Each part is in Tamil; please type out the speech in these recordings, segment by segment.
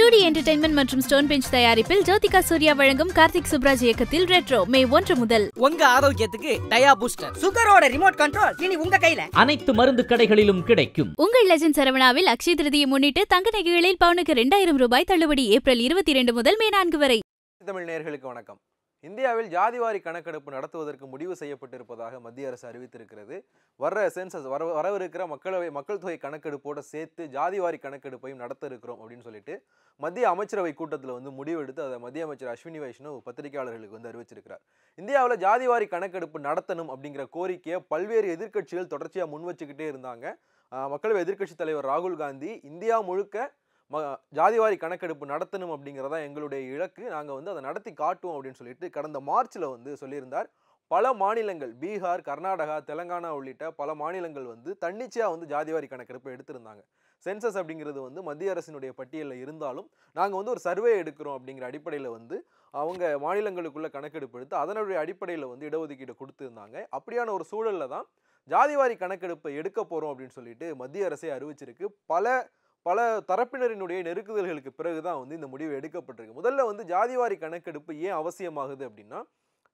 2D என்டர்டெயின்மெண்ட் மற்றும் ஸ்டோன் பெஞ்ச் தயாரிப்பில் ஜோதிகா சூர்யா வழங்கும் கார்த்திக் சுப்ராஜ் இயக்கத்தில் ரெட்ரோ மே 1 முதல். உங்க ஆரோக்கியத்துக்கு டயா பூஸ்டர் சுகரோட ரிமோட் கண்ட்ரோல் இனி உங்க கையில. அனைத்து மருந்து கடைகளிலும் கிடைக்கும். உங்கள் லெஜண்ட் சரவணாவில் அக்ஷய திருதியை முன்னிட்டு தங்க நகைகளில் பவுனுக்கு 2000 ரூபாய் தள்ளுபடி. ஏப்ரல் 22 முதல் மே 4 வரை. தமிழ் நேயர்களுக்கு வணக்கம். இந்தியாவில் ஜாதிவாரி கணக்கெடுப்பு நடத்துவதற்கு முடிவு செய்யப்பட்டிருப்பதாக மத்திய அரசு அறிவித்திருக்கிறது. வரவிருக்கிற மக்கள் தொகை கணக்கெடுப்போட சேர்த்து ஜாதிவாரி கணக்கெடுப்பையும் நடத்த இருக்கிறோம் அப்படின்னு சொல்லிட்டு மத்திய அமைச்சரவை கூட்டத்தில் முடிவெடுத்து அதை மத்திய அமைச்சர் அஸ்வினி வைஷ்ணவ் பத்திரிகையாளர்களுக்கு அறிவிச்சிருக்கிறார். இந்தியாவில் ஜாதிவாரி கணக்கெடுப்பு நடத்தணும் அப்படிங்கிற கோரிக்கையை பல்வேறு எதிர்க்கட்சிகள் தொடர்ச்சியாக முன் வச்சுக்கிட்டே இருந்தாங்க. மக்களவை எதிர்க்கட்சி தலைவர் ராகுல் காந்தி இந்தியா முழுக்க ஜாதிவாரி கணக்கெடுப்பு நடத்தணும் அப்படிங்கிறதா எங்களுடைய இலக்கு, நாங்கள் அதை நடத்தி காட்டுவோம் அப்படின்னு சொல்லிட்டு கடந்த மார்ச்சில் சொல்லியிருந்தார். பல மாநிலங்கள் பீகார், கர்நாடகா, தெலங்கானா உள்ளிட்ட பல மாநிலங்கள் தன்னிச்சையாக ஜாதிவாரி கணக்கெடுப்பு எடுத்திருந்தாங்க. சென்சஸ் அப்படிங்கிறது மத்திய அரசினுடைய பட்டியலில் இருந்தாலும் நாங்கள் ஒரு சர்வே எடுக்கிறோம் அப்படிங்கிற அடிப்படையில் அவங்க மாநிலங்களுக்குள்ள கணக்கெடுப்பு எடுத்து அதனுடைய அடிப்படையில் இடஒதுக்கீடு கொடுத்துருந்தாங்க. அப்படியான ஒரு சூழலில் தான் ஜாதிவாரி கணக்கெடுப்பை எடுக்க போகிறோம் அப்படின்னு சொல்லிட்டு மத்திய அரசே அறிவிச்சிருக்கு. பல தரப்பினரினுடைய நெருக்குதல்களுக்கு பிறகுதான் இந்த முடிவு எடுக்கப்பட்டிருக்கு. முதல்ல ஜாதிவாரி கணக்கெடுப்பு ஏன் அவசியமாகுது அப்படின்னா,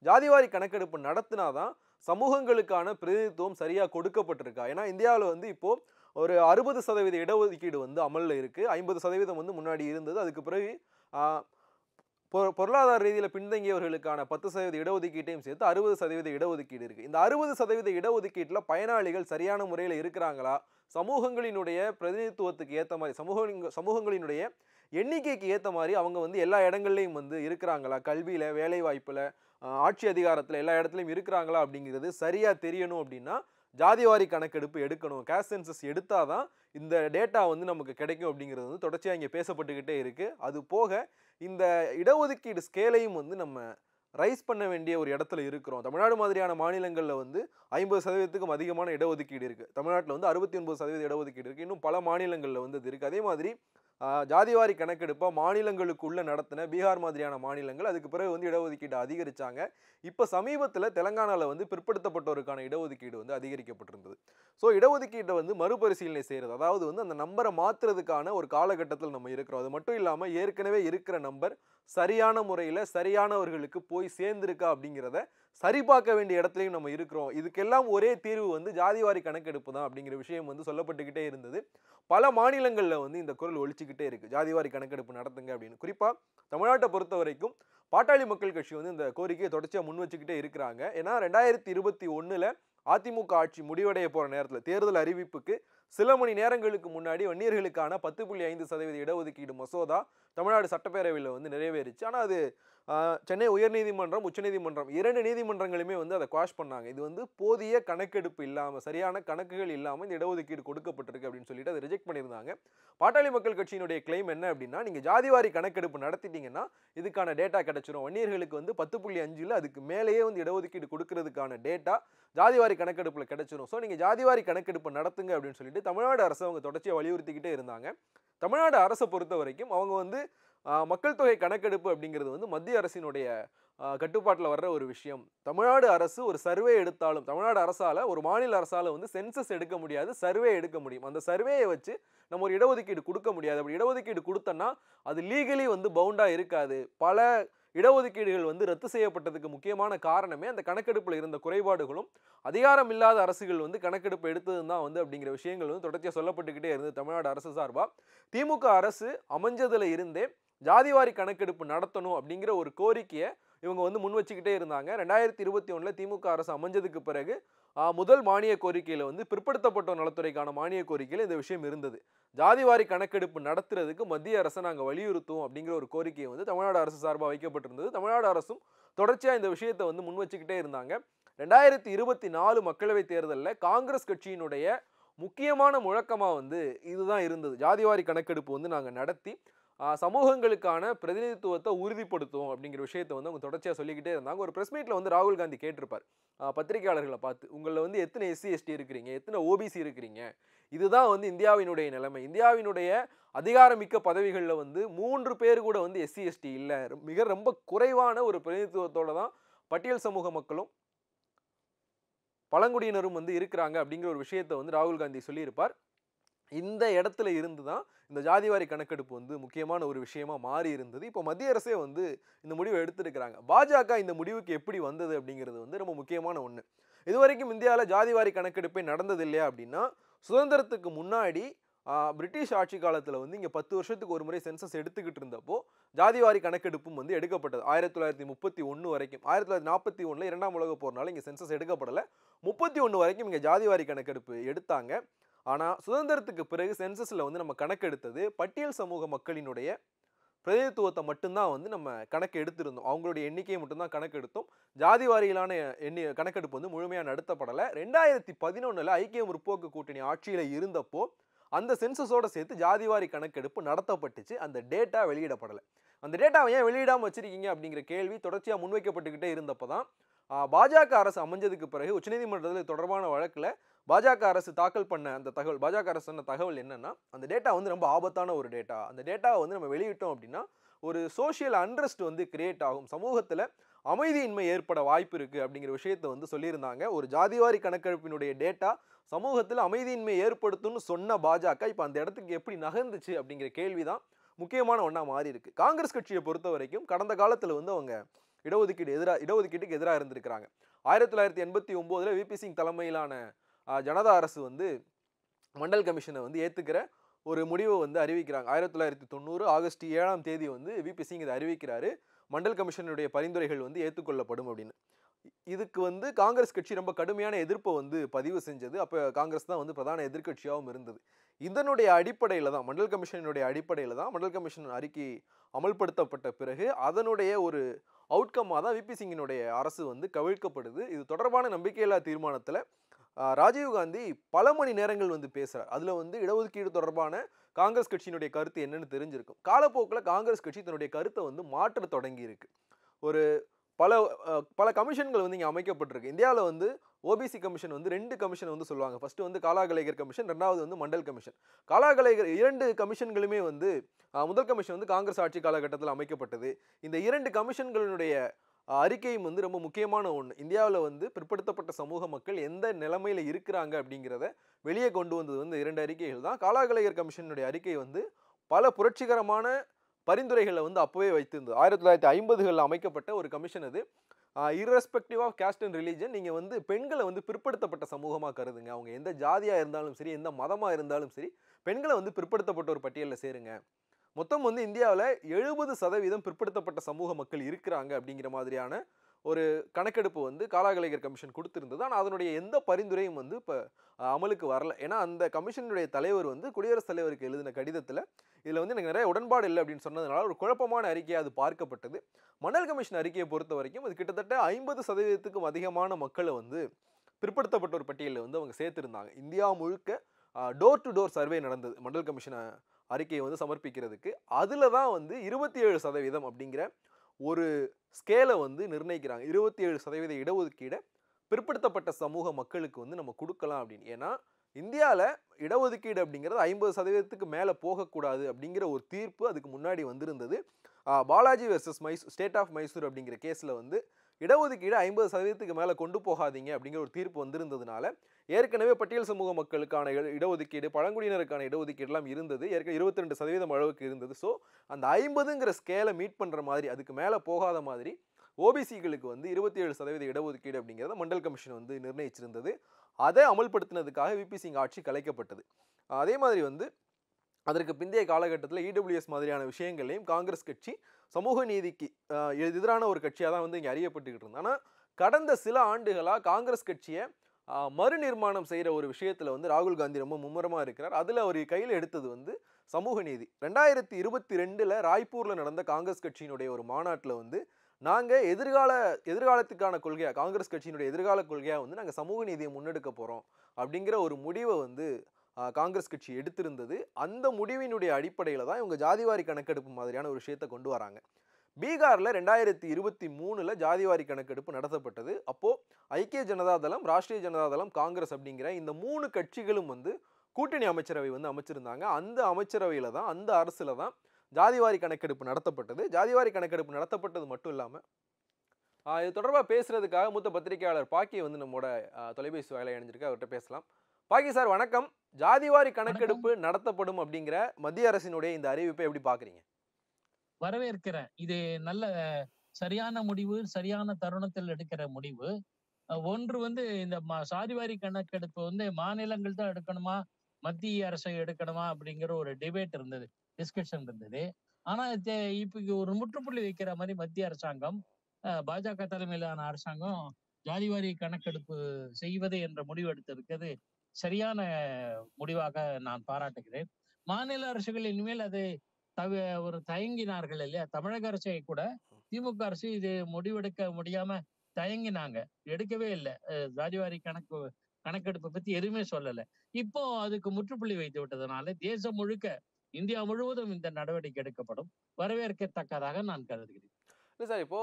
ஜாதிவாரி கணக்கெடுப்பு நடத்தினாதான் சமூகங்களுக்கான பிரதிநிதித்துவம் சரியாக கொடுக்கப்பட்டிருக்கா. ஏன்னா இந்தியாவில் இப்போ ஒரு 60% இடஒதுக்கீடு அமலில் இருக்குது. 50% முன்னாடி இருந்தது. அதுக்கு பிறகு பொருளாதார ரீதியில் பின்தங்கியவர்களுக்கான 10% இடஒதுக்கீட்டையும் சேர்த்து 60% இடஒதுக்கீடு இருக்குது. இந்த 60% இடஒதுக்கீட்டில் பயனாளிகள் சரியான முறையில் இருக்கிறாங்களா, சமூகங்களினுடைய பிரதிநிதித்துவத்துக்கு ஏற்ற மாதிரி சமூகங்களினுடைய எண்ணிக்கைக்கு ஏற்ற மாதிரி அவங்க எல்லா இடங்கள்லையும் இருக்கிறாங்களா, கல்வியில், வேலை வாய்ப்பில், ஆட்சி அதிகாரத்தில் எல்லா இடத்துலையும் இருக்கிறாங்களா அப்படிங்கிறது சரியாக தெரியணும். அப்படின்னா ஜாதிவாரி கணக்கெடுப்பு எடுக்கணும். கேஸ்ட் சென்சஸ் எடுத்தால் தான் இந்த டேட்டா நமக்கு கிடைக்கும் அப்படிங்கிறது தொடர்ச்சியாக இங்கே பேசப்பட்டுக்கிட்டே இருக்குது. அது போக இந்த இடஒதுக்கீடு ஸ்கேலையும் நம்ம ரைஸ் பண்ண வேண்டிய ஒரு இடத்துல இருக்கிறோம். தமிழ்நாடு மாதிரியான மாநிலங்களில் 50%க்கும் அதிகமான இடஒதுக்கீடு இருக்குது. தமிழ்நாட்டில் 69% இடஒதுக்கீடு இருக்குது. இன்னும் பல மாநிலங்களில் அது இருக்குது. அதே மாதிரி ஜாதிவாரி கணக்கெடுப்பை மாநிலங்களுக்குள்ளே நடத்தின பீகார் மாதிரியான மாநிலங்கள் அதுக்கு பிறகு இடஒதுக்கீடு அதிகரித்தாங்க. இப்போ சமீபத்தில் தெலங்கானாவில் பிற்படுத்தப்பட்டோருக்கான இடஒதுக்கீடு அதிகரிக்கப்பட்டிருந்தது. ஸோ இடஒதுக்கீட்டை மறுபரிசீலனை செய்கிறது, அதாவது அந்த நம்பரை மாற்றுறதுக்கான ஒரு காலகட்டத்தில் நம்ம இருக்கிறோம். அது மட்டும் இல்லாமல் ஏற்கனவே இருக்கிற நம்பர் சரியான முறையில் சரியானவர்களுக்கு போய் சேர்ந்திருக்கா அப்படிங்கிறத சரிபார்க்க வேண்டிய இடத்துலையும் நம்ம இருக்கிறோம். இதுக்கெல்லாம் ஒரே தீர்வு ஜாதிவாரி கணக்கெடுப்பு தான் அப்படிங்கிற விஷயம் சொல்லப்பட்டுக்கிட்டே இருந்தது. பல மாநிலங்களில் இந்த குரல் ஒழிச்சுக்கிட்டே இருக்குது, ஜாதிவாரி கணக்கெடுப்பு நடத்துங்க அப்படின்னு. குறிப்பாக தமிழ்நாட்டை பொறுத்த வரைக்கும் பாட்டாளி மக்கள் கட்சி இந்த கோரிக்கையை தொடர்ச்சியாக முன் வச்சுக்கிட்டே இருக்கிறாங்க. ஏன்னா 2021 அதிமுக ஆட்சி முடிவடைய போகிற நேரத்தில் தேர்தல் அறிவிப்புக்கு சில மணி நேரங்களுக்கு முன்னாடி வன்னியர்களுக்கான 10.5% இடஒதுக்கீடு மசோதா தமிழ்நாடு சட்டப்பேரவையில் நிறைவேறிச்சு. ஆனால் அது சென்னை உயர்நீதிமன்றம், உச்சநீதிமன்றம் 2 நீதிமன்றங்களுமே அதை குவாஷ் பண்ணாங்க. இது போதிய கணக்கெடுப்பு இல்லாமல், சரியான கணக்குகள் இல்லாமல் இந்த இடஒதுக்கீடு கொடுக்கப்பட்டிருக்கு அப்படின்னு சொல்லிட்டு அதை ரிஜெக்ட் பண்ணியிருந்தாங்க. பாட்டாளி மக்கள் கட்சியினுடைய கிளைம் என்ன அப்படின்னா, நீங்கள் ஜாதிவாரி கணக்கெடுப்பு நடத்திட்டீங்கன்னா இதுக்கான டேட்டா கிடைச்சிடும். வன்னியர்களுக்கு 10.5 அதுக்கு மேலேயே இடஒதுக்கீடு கொடுக்கறதுக்கான டேட்டா ஜாதிவாரி கணக்கெடுப்பில் கிடைச்சிடும். ஸோ நீங்கள் ஜாதிவாரி கணக்கெடுப்பு நடத்துங்க அப்படின்னு சொல்லிட்டு தமிழ்நாடு அரசு அவங்க தொடர்ச்சியாக வலியுறுத்திக்கிட்டே இருந்தாங்க. தமிழ்நாடு அரசை பொறுத்த வரைக்கும் அவங்க மக்கள் தொகை கணக்கெடுப்பு அப்படிங்கிறது மத்திய அரசினுடைய கட்டுப்பாட்டில் வர்ற ஒரு விஷயம். தமிழ்நாடு அரசு ஒரு சர்வே எடுத்தாலும் தமிழ்நாடு அரசால், ஒரு மாநில அரசால் சென்சஸ் எடுக்க முடியாது, சர்வே எடுக்க முடியும். அந்த சர்வேயை வச்சு நம்ம ஒரு இடஒதுக்கீடு கொடுக்க முடியாது. அப்படி இடஒதுக்கீடு கொடுத்தோன்னா அது லீகலி பவுண்டாக இருக்காது. பல இடஒதுக்கீடுகள் ரத்து செய்யப்பட்டதுக்கு முக்கியமான காரணமே அந்த கணக்கெடுப்பில் இருந்த குறைபாடுகளும் அதிகாரம் இல்லாத அரசுகள் கணக்கெடுப்பு எடுத்தது தான் அப்படிங்கிற விஷயங்கள் தொடர்ச்சியாக சொல்லப்பட்டுக்கிட்டே இருந்தது. தமிழ்நாடு அரசு சார்பாக திமுக அரசு அமைஞ்சதுல இருந்தே ஜாதிவாரி கணக்கெடுப்பு நடத்தணும் அப்படிங்கிற ஒரு கோரிக்கையை இவங்க முன் வச்சுக்கிட்டே இருந்தாங்க. 2021 திமுக அரசு அமைஞ்சதுக்கு பிறகு முதல் மானிய கோரிக்கையில் பிற்படுத்தப்பட்டோர் நலத்துறைக்கான மானிய கோரிக்கையில் இந்த விஷயம் இருந்தது. ஜாதிவாரி கணக்கெடுப்பு நடத்துறதுக்கு மத்திய அரசை நாங்கள் வலியுறுத்துவோம் அப்படிங்கிற ஒரு கோரிக்கை தமிழ்நாடு அரசு சார்பாக வைக்கப்பட்டிருந்தது. தமிழ்நாடு அரசும் தொடர்ச்சியாக இந்த விஷயத்தை முன் வச்சுக்கிட்டே இருந்தாங்க. 2024 மக்களவை தேர்தலில் காங்கிரஸ் கட்சியினுடைய முக்கியமான முழக்கமாக இதுதான் இருந்தது. ஜாதிவாரி கணக்கெடுப்பு நாங்கள் நடத்தி சமூகங்களுக்கான பிரதிநிதித்துவத்தை உறுதிப்படுத்துவோம் அப்படிங்கிற விஷயத்தை அவங்க தொடர்ச்சியாக சொல்லிக்கிட்டே இருந்தாங்க. ஒரு ப்ரெஸ் மீட்டில் ராகுல் காந்தி கேட்டிருப்பார் பத்திரிகையாளர்களை பார்த்து, உங்களில் எத்தனை SC ST இருக்கிறீங்க, எத்தனை OBC இருக்கிறீங்க, இதுதான் இந்தியாவினுடைய நிலைமை. இந்தியாவினுடைய அதிகாரமிக்க பதவிகளில் 3 பேர் கூட SC ST இல்லை, ரொம்ப குறைவான ஒரு பிரதிநிதித்துவத்தோடு தான் பட்டியல் சமூக மக்களும் பழங்குடியினரும் இருக்கிறாங்க அப்படிங்கிற ஒரு விஷயத்தை ராகுல் காந்தி சொல்லியிருப்பார். இந்த இடத்துல இருந்து தான் இந்த ஜாதிவாரி கணக்கெடுப்பு வந்து முக்கியமான ஒரு விஷயமா மாறி இருந்தது. இப்போ மத்திய அரசே வந்து இந்த முடிவை எடுத்திருக்கிறாங்க. பாஜக இந்த முடிவுக்கு எப்படி வந்தது அப்படிங்கிறது வந்து ரொம்ப முக்கியமான ஒன்று. இதுவரைக்கும் இந்தியாவில் ஜாதிவாரி கணக்கெடுப்பே நடந்தது இல்லையா அப்படின்னா, சுதந்திரத்துக்கு முன்னாடி பிரிட்டிஷ் ஆட்சி காலத்தில் வந்து இங்கே 10 வருஷத்துக்கு ஒரு முறை சென்சஸ் எடுத்துக்கிட்டு இருந்தப்போ ஜாதிவாரி கணக்கெடுப்பும் வந்து எடுக்கப்பட்டது. 1931 வரைக்கும். 1941 இரண்டாம் உலக போர்னால இங்கே சென்சஸ் எடுக்கப்படலை. 31 வரைக்கும் இங்கே ஜாதிவாரி கணக்கெடுப்பு எடுத்தாங்க. ஆனால் சுதந்திரத்துக்கு பிறகு சென்சஸில் வந்து நம்ம கணக்கெடுத்தது பட்டியல் சமூக மக்களினுடைய பிரதிநிதித்துவத்தை மட்டும்தான் வந்து நம்ம கணக்கு எடுத்திருந்தோம். அவங்களுடைய எண்ணிக்கையை மட்டும்தான் கணக்கெடுத்தோம். ஜாதி வாரியிலான கணக்கெடுப்பு வந்து முழுமையாக நடத்தப்படலை. 2011 ஐக்கிய முற்போக்கு கூட்டணி ஆட்சியில் இருந்தப்போ அந்த சென்சஸோட சேர்த்து ஜாதிவாரி கணக்கெடுப்பு நடத்தப்பட்டுச்சு. அந்த டேட்டா வெளியிடப்படலை. அந்த டேட்டாவை ஏன் வெளியிடாமல் வச்சிருக்கீங்க அப்படிங்கிற கேள்வி தொடர்ச்சியாக முன்வைக்கப்பட்டுக்கிட்டே இருந்தப்போ தான் பாஜக அரசு அமைஞ்சதுக்கு பிறகு உச்சநீதிமன்றத்தில் தொடர்பான வழக்கில் பாஜக அரசு தாக்கல் பண்ண அந்த தகவல், பாஜக அரசு சொன்ன தகவல் என்னன்னா, அந்த டேட்டா வந்து ரொம்ப ஆபத்தான ஒரு டேட்டா. அந்த டேட்டாவை வந்து நம்ம வெளியிட்டோம் அப்படின்னா ஒரு சோஷியல் அன்ரெஸ்ட் வந்து கிரியேட் ஆகும், சமூகத்தில் அமைதியின்மை ஏற்பட வாய்ப்பு இருக்கு அப்படிங்கிற விஷயத்தை வந்து சொல்லியிருந்தாங்க. ஒரு ஜாதிவாரி கணக்கெடுப்பினுடைய டேட்டா சமூகத்தில் அமைதியின்மை ஏற்படுத்தும்னு சொன்ன பாஜக இப்போ அந்த இடத்துக்கு எப்படி நகர்ந்துச்சு அப்படிங்கிற கேள்விதான் முக்கியமான ஒன்றா மாறி இருக்கு. காங்கிரஸ் கட்சியை பொறுத்த வரைக்கும் கடந்த காலத்தில் வந்து அவங்க இடஒதுக்கீட்டுக்கு எதிராக இருந்திருக்கிறாங்க. 1989 விபி சிங் தலைமையிலான ஜனதா அரசு வந்து மண்டல் கமிஷனை வந்து ஏற்றுக்கிற ஒரு முடிவை வந்து அறிவிக்கிறாங்க. 1990 ஆகஸ்ட் 7ஆம் தேதி வந்து விபி சிங் இதை அறிவிக்கிறாரு. மண்டல் கமிஷனுடைய பரிந்துரைகள் வந்து ஏற்றுக்கொள்ளப்படும் அப்படின்னு. இதுக்கு வந்து காங்கிரஸ் கட்சி ரொம்ப கடுமையான எதிர்ப்பை வந்து பதிவு செஞ்சது. அப்போ காங்கிரஸ் தான் வந்து பிரதான எதிர்க்கட்சியாகவும் இருந்தது. இதனுடைய அடிப்படையில் தான் மண்டல் கமிஷனுடைய அடிப்படையில் தான் மண்டல் கமிஷன் அறிக்கை அமல்படுத்தப்பட்ட பிறகு அதனுடைய ஒரு அவுட்கம்மாக தான் விபி சிங்கினுடைய அரசு வந்து கவிழ்க்கப்படுது. இது தொடர்பான நம்பிக்கையில்லா தீர்மானத்தில் ராஜீவ்காந்தி பல மணி நேரங்கள் வந்து பேசுகிறார். அதில் வந்து இடஒதுக்கீடு தொடர்பான காங்கிரஸ் கட்சியினுடைய கருத்து என்னன்னு தெரிஞ்சிருக்கும். காலப்போக்கில் காங்கிரஸ் கட்சி தன்னுடைய கருத்தை வந்து மாற்ற தொடங்கி இருக்கு. ஒரு பல கமிஷன்கள் வந்து இங்கே அமைக்கப்பட்டிருக்கு. இந்தியாவில் வந்து ஓபிசி கமிஷன் வந்து 2 கமிஷன் வந்து சொல்லுவாங்க. ஃபர்ஸ்ட் வந்து காலாகலேகர் கமிஷன், ரெண்டாவது வந்து மண்டல் கமிஷன். காலாகலேகர் 2 கமிஷன்களுமே வந்து முதல் கமிஷன் வந்து காங்கிரஸ் ஆட்சி காலகட்டத்தில் அமைக்கப்பட்டது. இந்த 2 கமிஷன்களுடைய அறிக்கையும் வந்து ரொம்ப முக்கியமான ஒன்று. இந்தியாவில் வந்து பிற்படுத்தப்பட்ட சமூக மக்கள் எந்த நிலைமையில் இருக்கிறாங்க அப்படிங்கிறத வெளியே கொண்டு வந்தது வந்து 2 அறிக்கைகள் தான். காலாகலேகர் கமிஷனுடைய அறிக்கை வந்து பல புரட்சிகரமான பரிந்துரைகளை வந்து அப்போவே வைத்திருந்தது. 1950களில் அமைக்கப்பட்ட ஒரு கமிஷன் அது. Irrespective of caste and religion, நீங்கள் வந்து பெண்களை வந்து பிற்படுத்தப்பட்ட சமூகமாக கருதுங்க. அவங்க எந்த ஜாதியாக இருந்தாலும் சரி, எந்த மதமாக இருந்தாலும் சரி, பெண்களை வந்து பிற்படுத்தப்பட்ட ஒரு பட்டியலில் சேருங்க. மொத்தம் வந்து இந்தியாவில் 70% பிற்படுத்தப்பட்ட சமூக மக்கள் இருக்கிறாங்க அப்படிங்கிற மாதிரியான ஒரு கணக்கெடுப்பு வந்து காலாகலேகர் கமிஷன் கொடுத்திருந்தது. ஆனால் அதனுடைய எந்த பரிந்துரையும் வந்து இப்போ அமலுக்கு வரல. ஏன்னா அந்த கமிஷனுடைய தலைவர் வந்து குடியரசுத் தலைவருக்கு எழுதின கடிதத்தில் இதில் வந்து எனக்கு நிறைய உடன்பாடு இல்லை அப்படின்னு சொன்னதுனால ஒரு குழப்பமான அறிக்கையாக அது பார்க்கப்பட்டது. மண்டல் கமிஷன் அறிக்கையை பொறுத்த வரைக்கும் அது கிட்டத்தட்ட 50%க்கும் அதிகமான மக்களை வந்து பிற்படுத்தப்பட்ட ஒரு பட்டியலில் வந்து அவங்க சேர்த்திருந்தாங்க. இந்தியா முழுக்க டோர் டு டோர் சர்வே நடந்தது மண்டல் கமிஷன் அறிக்கையை வந்து சமர்ப்பிக்கிறதுக்கு. அதில் தான் வந்து 27% அப்படிங்கிற ஒரு ஸ்கேலை வந்து நிர்ணயிக்கிறாங்க. 27% இடஒதுக்கீடை பிற்படுத்தப்பட்ட சமூக மக்களுக்கு வந்து நம்ம கொடுக்கலாம் அப்படின்னு. ஏன்னா இந்தியாவில் இடஒதுக்கீடு அப்படிங்கிறது 50%க்கு மேலே போகக்கூடாது அப்படிங்கிற ஒரு தீர்ப்பு அதுக்கு முன்னாடி வந்திருந்தது. Balaji versus state of Mysore அப்படிங்கிற கேஸில் வந்து இடஒதுக்கீடு 50%க்கு மேலே கொண்டு போகாதீங்க அப்படிங்கிற ஒரு தீர்ப்பு வந்திருந்ததுனால ஏற்கனவே பட்டியல் சமூக மக்களுக்கான இடஒதுக்கீடு, பழங்குடியினருக்கான இடஒதுக்கீடுலாம் இருந்தது. ஏற்கனவே 22% அளவுக்கு இருந்தது. ஸோ அந்த 50ங்கிற ஸ்கேலை மீட் பண்ணுற மாதிரி, அதுக்கு மேலே போகாத மாதிரி ஓபிசிகளுக்கு வந்து 27% இடஒதுக்கீடு அப்படிங்கிறத மண்டல் கமிஷன் வந்து நிர்ணயிச்சிருந்தது. அதை அமல்படுத்தினதுக்காக விபி சிங் ஆட்சி கலைக்கப்பட்டது. அதே மாதிரி வந்து அதற்கு பிந்தைய காலகட்டத்தில் இடபிள்யூஎஸ் மாதிரியான விஷயங்களையும் காங்கிரஸ் கட்சி சமூக நீதிக்கு எதிரான ஒரு கட்சியாக தான் வந்து இங்கே அறியப்பட்டுக்கிட்டு இருந்தது. ஆனால் கடந்த சில ஆண்டுகளாக காங்கிரஸ் கட்சியை மறுநிர்மாணம் செய்கிற ஒரு விஷயத்தில் வந்து ராகுல் காந்தி ரொம்ப மும்முரமாக இருக்கிறார். அதில் அவர் கையில் எடுத்தது வந்து சமூக நீதி. 2022 ராய்ப்பூரில் நடந்த காங்கிரஸ் கட்சியினுடைய ஒரு மாநாட்டில் வந்து நாங்கள் எதிர்காலத்துக்கான கொள்கையாக, காங்கிரஸ் கட்சியினுடைய எதிர்கால கொள்கையாக வந்து நாங்கள் சமூக நீதியை முன்னெடுக்க போகிறோம் அப்படிங்கிற ஒரு முடிவை வந்து காங்கிரஸ் கட்சி எடுத்திருந்தது. அந்த முடிவினுடைய அடிப்படையில் தான் இவங்க ஜாதிவாரி கணக்கெடுப்பு மாதிரியான ஒரு விஷயத்தை கொண்டு வராங்க. பீகாரில் 2023 ஜாதிவாரி கணக்கெடுப்பு நடத்தப்பட்டது. அப்போது ஐக்கிய ஜனதா தளம், ராஷ்ட்ரிய ஜனதா தளம், காங்கிரஸ் அப்படிங்கிற இந்த 3 கட்சிகளும் வந்து கூட்டணி அமைச்சரவை வந்து அமைச்சிருந்தாங்க. அந்த அமைச்சரவையில் தான், அந்த அரசில் தான் ஜாதிவாரி கணக்கெடுப்பு நடத்தப்பட்டது. ஜாதிவாரி கணக்கெடுப்பு நடத்தப்பட்டது மட்டும் இல்லாமல் இது தொடர்பாக பேசுறதுக்காக மூத்த பத்திரிகையாளர் பாக்கியை வந்து நம்மோட தொலைபேசி வாயிலாக இணைஞ்சிருக்கு. அவர்கிட்ட பேசலாம். பாக்கி சார் வணக்கம். ஜாதிவாரி கணக்கெடுப்பு நடத்தப்படும் அப்படிங்கிற மத்திய அரசினுடைய இந்த அறிவிப்பை எப்படி பாக்குறீங்க? வரவேற்கிறேன். இது நல்ல சரியான முடிவு, சரியான தருணத்தில் எடுக்கிற முடிவு. ஒன்று வந்து இந்த சாதிவாரி கணக்கெடுப்பு வந்து மாநிலங்கள் தான் எடுக்கணுமா, மத்திய அரசை எடுக்கணுமா அப்படிங்கிற ஒரு டிபேட் இருந்தது, டிஸ்கஷன் இருந்தது. ஆனா இப்ப ஒரு முற்றுப்புள்ளி வைக்கிற மாதிரி மத்திய அரசாங்கம், பாஜக தலைமையிலான அரசாங்கம் ஜாதிவாரி கணக்கெடுப்பு செய்வது என்ற முடிவு எடுத்திருக்கிறது சரியான முடிவாக நான் பாராட்டுகிறேன். மாநில அரசுகள் இனிமேல் அது ஒரு தயங்கினார்கள் இல்லையா? தமிழக அரசை கூட திமுக அரசு இது முடிவெடுக்க முடியாம தயங்கினாங்க, எடுக்கவே இல்லை. ஜாதிவாரி கணக்கெடுப்பை பத்தி எதுவுமே சொல்லல. இப்போ அதுக்கு முற்றுப்புள்ளி வைத்து விட்டதுனால தேசம் முழுக்க, இந்தியா முழுவதும் இந்த நடவடிக்கை எடுக்கப்படும். வரவேற்கத்தக்கதாக நான் கருதுகிறேன். இல்லை சார், இப்போ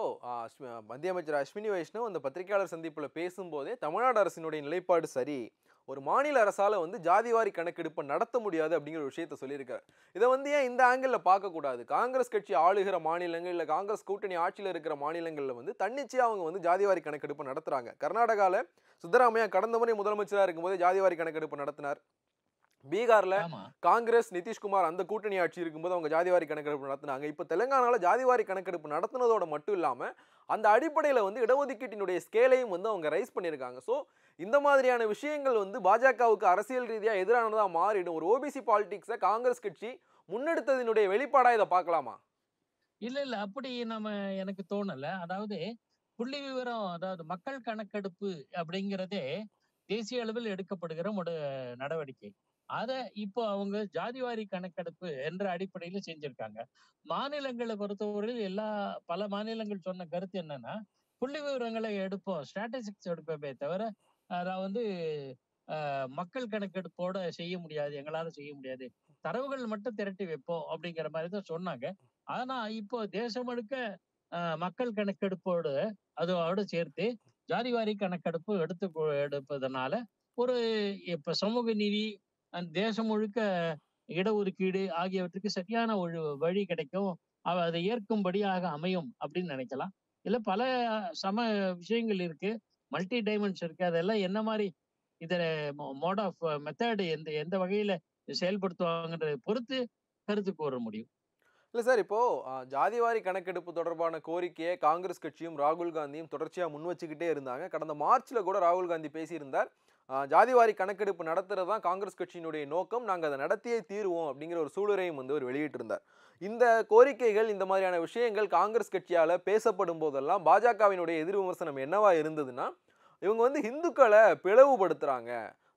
மத்திய அமைச்சர் அஸ்வினி வைஷ்ணவ் அந்த பத்திரிகையாளர் சந்திப்பில் பேசும்போதே தமிழ்நாடு அரசினுடைய நிலைப்பாடு சரி, ஒரு மாநில அரசால வந்து ஜாதிவாரி கணக்கெடுப்பை நடத்த முடியாது அப்படிங்கிற ஒரு விஷயத்த சொல்லியிருக்காரு. இதை வந்து ஏன் இந்த ஆங்கிளில் பார்க்கக்கூடாது? காங்கிரஸ் கட்சி ஆளுகிற மாநிலங்கள் இல்லை காங்கிரஸ் கூட்டணி ஆட்சியில் இருக்கிற மாநிலங்களில் வந்து தன்னிச்சையாக அவங்க வந்து ஜாதிவாரி கணக்கெடுப்பு நடத்துறாங்க. கர்நாடகாவில் சித்தராமையா கடந்த முறை முதலமைச்சராக இருக்கும்போது ஜாதிவாரி கணக்கெடுப்பு நடத்தினார். பீகார்ல காங்கிரஸ் நிதிஷ்குமார் அந்த கூட்டணி ஆட்சி இருக்கும்போது அவங்க ஜாதிவாரி கணக்கெடுப்பு நடத்தினாங்க. இப்போ தெலுங்கானால ஜாதிவாரி கணக்கெடுப்பு நடத்தினதோட மட்டும் இல்லாமல் அந்த அடிப்படையில் வந்து இடஒதுக்கீட்டினுடைய ஸ்கேலையும் வந்து அவங்க ரைஸ் பண்ணியிருக்காங்க. ஸோ இந்த மாதிரியான விஷயங்கள் வந்து பாஜகவுக்கு அரசியல் ரீதியாக எதிரானதாக மாறிடும். ஒரு ஓபிசி பாலிடிக்ஸை காங்கிரஸ் கட்சி முன்னெடுத்ததினுடைய வெளிப்பாடாக இதை பார்க்கலாமா? இல்ல அப்படி எனக்கு தோணல. அதாவது புள்ளி விவரம், அதாவது மக்கள் கணக்கெடுப்பு அப்படிங்கிறதே தேசிய அளவில் எடுக்கப்படுகிற ஒரு நடவடிக்கை. அத இப்போ அவங்க ஜாதிவாரி கணக்கெடுப்பு என்ற அடிப்படையில செஞ்சிருக்காங்க. மாநிலங்களை பொறுத்தவரையில் பல மாநிலங்கள் சொன்ன கருத்து என்னன்னா, புள்ளி விவரங்களை எடுப்போம், ஸ்டாட்டிஸ்டிக்ஸ் எடுப்போமே தவிர நான் வந்து மக்கள் கணக்கெடுப்போட செய்ய முடியாது, எங்களால செய்ய முடியாது, தரவுகள் மட்டும் திரட்டி வைப்போம் அப்படிங்கிற மாதிரி தான் சொன்னாங்க. ஆனா இப்போ தேசம் முழுக்க மக்கள் கணக்கெடுப்போடு அதோட சேர்த்து ஜாதிவாரி கணக்கெடுப்பு எடுப்பதனால ஒரு இப்ப சமூக நீதி, தேசம் முழுக்க இடஒதுக்கீடு ஆகியவற்றுக்கு சரியான ஒரு வழி கிடைக்கும், அதை ஏற்கும்படியாக அமையும் அப்படின்னு நினைக்கலாம். இல்ல பல விஷயங்கள் இருக்கு, மல்டி டைமென்ஷன் இருக்கு. அதெல்லாம் என்ன மாதிரி இத மோட் ஆஃப் மெத்தட் எந்த வகையில செயல்படுத்துவாங்கன்றதை பொறுத்து கருத்து கூற முடியும். இல்லை சார், இப்போ ஜாதிவாரி கணக்கெடுப்பு தொடர்பான கோரிக்கையை காங்கிரஸ் கட்சியும் ராகுல் காந்தியும் தொடர்ச்சியாக முன் வச்சுக்கிட்டே இருந்தாங்க. கடந்த மார்ச்ல கூட ராகுல் காந்தி பேசியிருந்தார், ஜாதிவாரி கணக்கெடுப்பு நடத்துறது தான் காங்கிரஸ் கட்சியினுடைய நோக்கம், நாங்கள் அதை நடத்தியே தீருவோம் அப்படிங்கிற ஒரு சூளுரையும் வந்து அவர் வெளியிட்டிருந்தார். இந்த கோரிக்கைகள், இந்த மாதிரியான விஷயங்கள் காங்கிரஸ் கட்சியால் பேசப்படும் போதெல்லாம் பாஜகவினுடைய எதிர் விமர்சனம் என்னவா இருந்ததுன்னா, இவங்க வந்து இந்துக்களை பிளவுபடுத்துறாங்க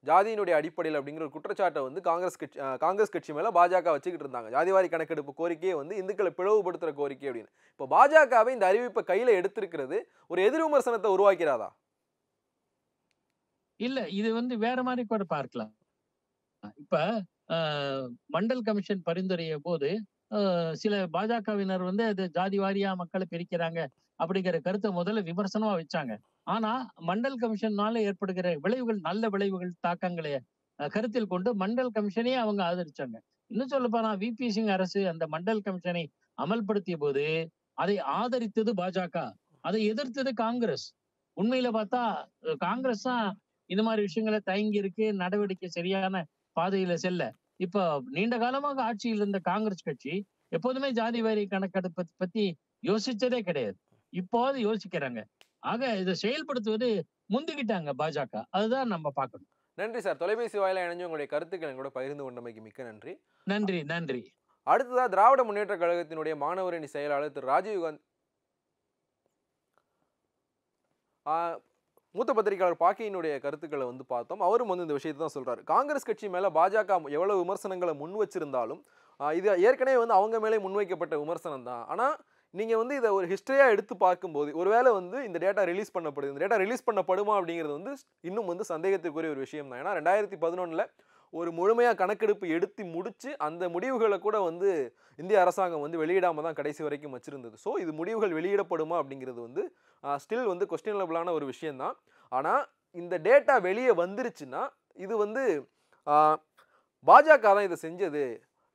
ஜாதியினுடைய அடிப்படையில் அப்படிங்கிற ஒரு குற்றச்சாட்டை வந்து காங்கிரஸ் கட்சி மேலே பாஜக வச்சுக்கிட்டு இருந்தாங்க. ஜாதிவாரி கணக்கெடுப்பு கோரிக்கையை வந்து இந்துக்களை பிளவுபடுத்துகிற கோரிக்கை அப்படின்னு. இப்போ பாஜகவை இந்த அறிவிப்பை கையில் எடுத்திருக்கிறது ஒரு எதிர் விமர்சனத்தை உருவாக்கிறாதா? இல்ல, இது வந்து வேற மாதிரி கூட பார்க்கலாம். இப்ப மண்டல் கமிஷன் பரிந்துரைய போது சில பாஜகவினர் வந்து அது ஜாதி வாரியா மக்களை பிரிக்கிறாங்க அப்படிங்கிற கருத்தை முதல்ல விமர்சனமா வச்சாங்க. ஆனா மண்டல் கமிஷனால ஏற்படுகிற விளைவுகள், நல்ல விளைவுகள், தாக்கங்களை கருத்தில் கொண்டு மண்டல் கமிஷனே அவங்க ஆதரிச்சாங்க. இன்னும் சொல்ல போனா விபி சிங் அரசு அந்த மண்டல் கமிஷனை அமல்படுத்திய போது அதை ஆதரித்தது பாஜக, அதை எதிர்த்தது காங்கிரஸ். உண்மையில பார்த்தா காங்கிரஸ் தான் இந்த மாதிரி விஷயங்களை தயங்கி இருக்கு, நடவடிக்கை சரியான பாதையில செல்ல. இப்ப நீண்ட காலமாக ஆட்சியில் இருந்த காங்கிரஸ் கட்சி எப்போதுமே ஜாதி வாரி கணக்கெடுப்பை பத்தி யோசிச்சதே கிடையாது, இப்போது யோசிக்கிறாங்க. ஆக இதை செயல்படுத்துவது முந்துகிட்டாங்க பாஜக, அதுதான் நம்ம பார்க்கணும். நன்றி சார், தொலைபேசி வாயில இணைஞ்சு உங்களுடைய கருத்துக்களை எங்களோட பகிர்ந்து கொண்டமைக்கு மிக்க நன்றி. நன்றி நன்றி. அடுத்ததா திராவிட முன்னேற்ற கழகத்தினுடைய மாணவரணி செயலாளர் திரு ராஜீவ்காந்தி, மூத்த பத்திரிகையாளர் பாக்கியினுடைய கருத்துக்களை வந்து பார்த்தோம். அவரும் வந்து இந்த விஷயத்தை தான் சொல்றாரு. காங்கிரஸ் கட்சி மேல பாஜக எவ்வளவு விமர்சனங்களை முன் வச்சிருந்தாலும் இது ஏற்கனவே வந்து அவங்க மேலே முன்வைக்கப்பட்ட விமர்சனம் தான். ஆனா நீங்க வந்து இதை ஒரு ஹிஸ்டரியா எடுத்து பார்க்கும்போது ஒருவேளை வந்து இந்த டேட்டா ரிலீஸ் பண்ணப்படுது, இந்த டேட்டா ரிலீஸ் பண்ணப்படுமா அப்படிங்கிறது வந்து இன்னும் வந்து சந்தேகத்துக்குரிய ஒரு விஷயம் தான். ஏன்னா 2011 ஒரு முழுமையாக கணக்கெடுப்பு எடுத்து முடிச்சு அந்த முடிவுகளை கூட வந்து இந்திய அரசாங்கம் வந்து வெளியிடாமல் தான் கடைசி வரைக்கும் வச்சிருந்தது. ஸோ இது முடிவுகள் வெளியிடப்படுமா அப்படிங்கிறது வந்து ஸ்டில் வந்து கொஸ்டினபிளான ஒரு விஷயந்தான். ஆனால் இந்த டேட்டா வெளியே வந்துருச்சுன்னா இது வந்து பாஜக தான் இதை செஞ்சது,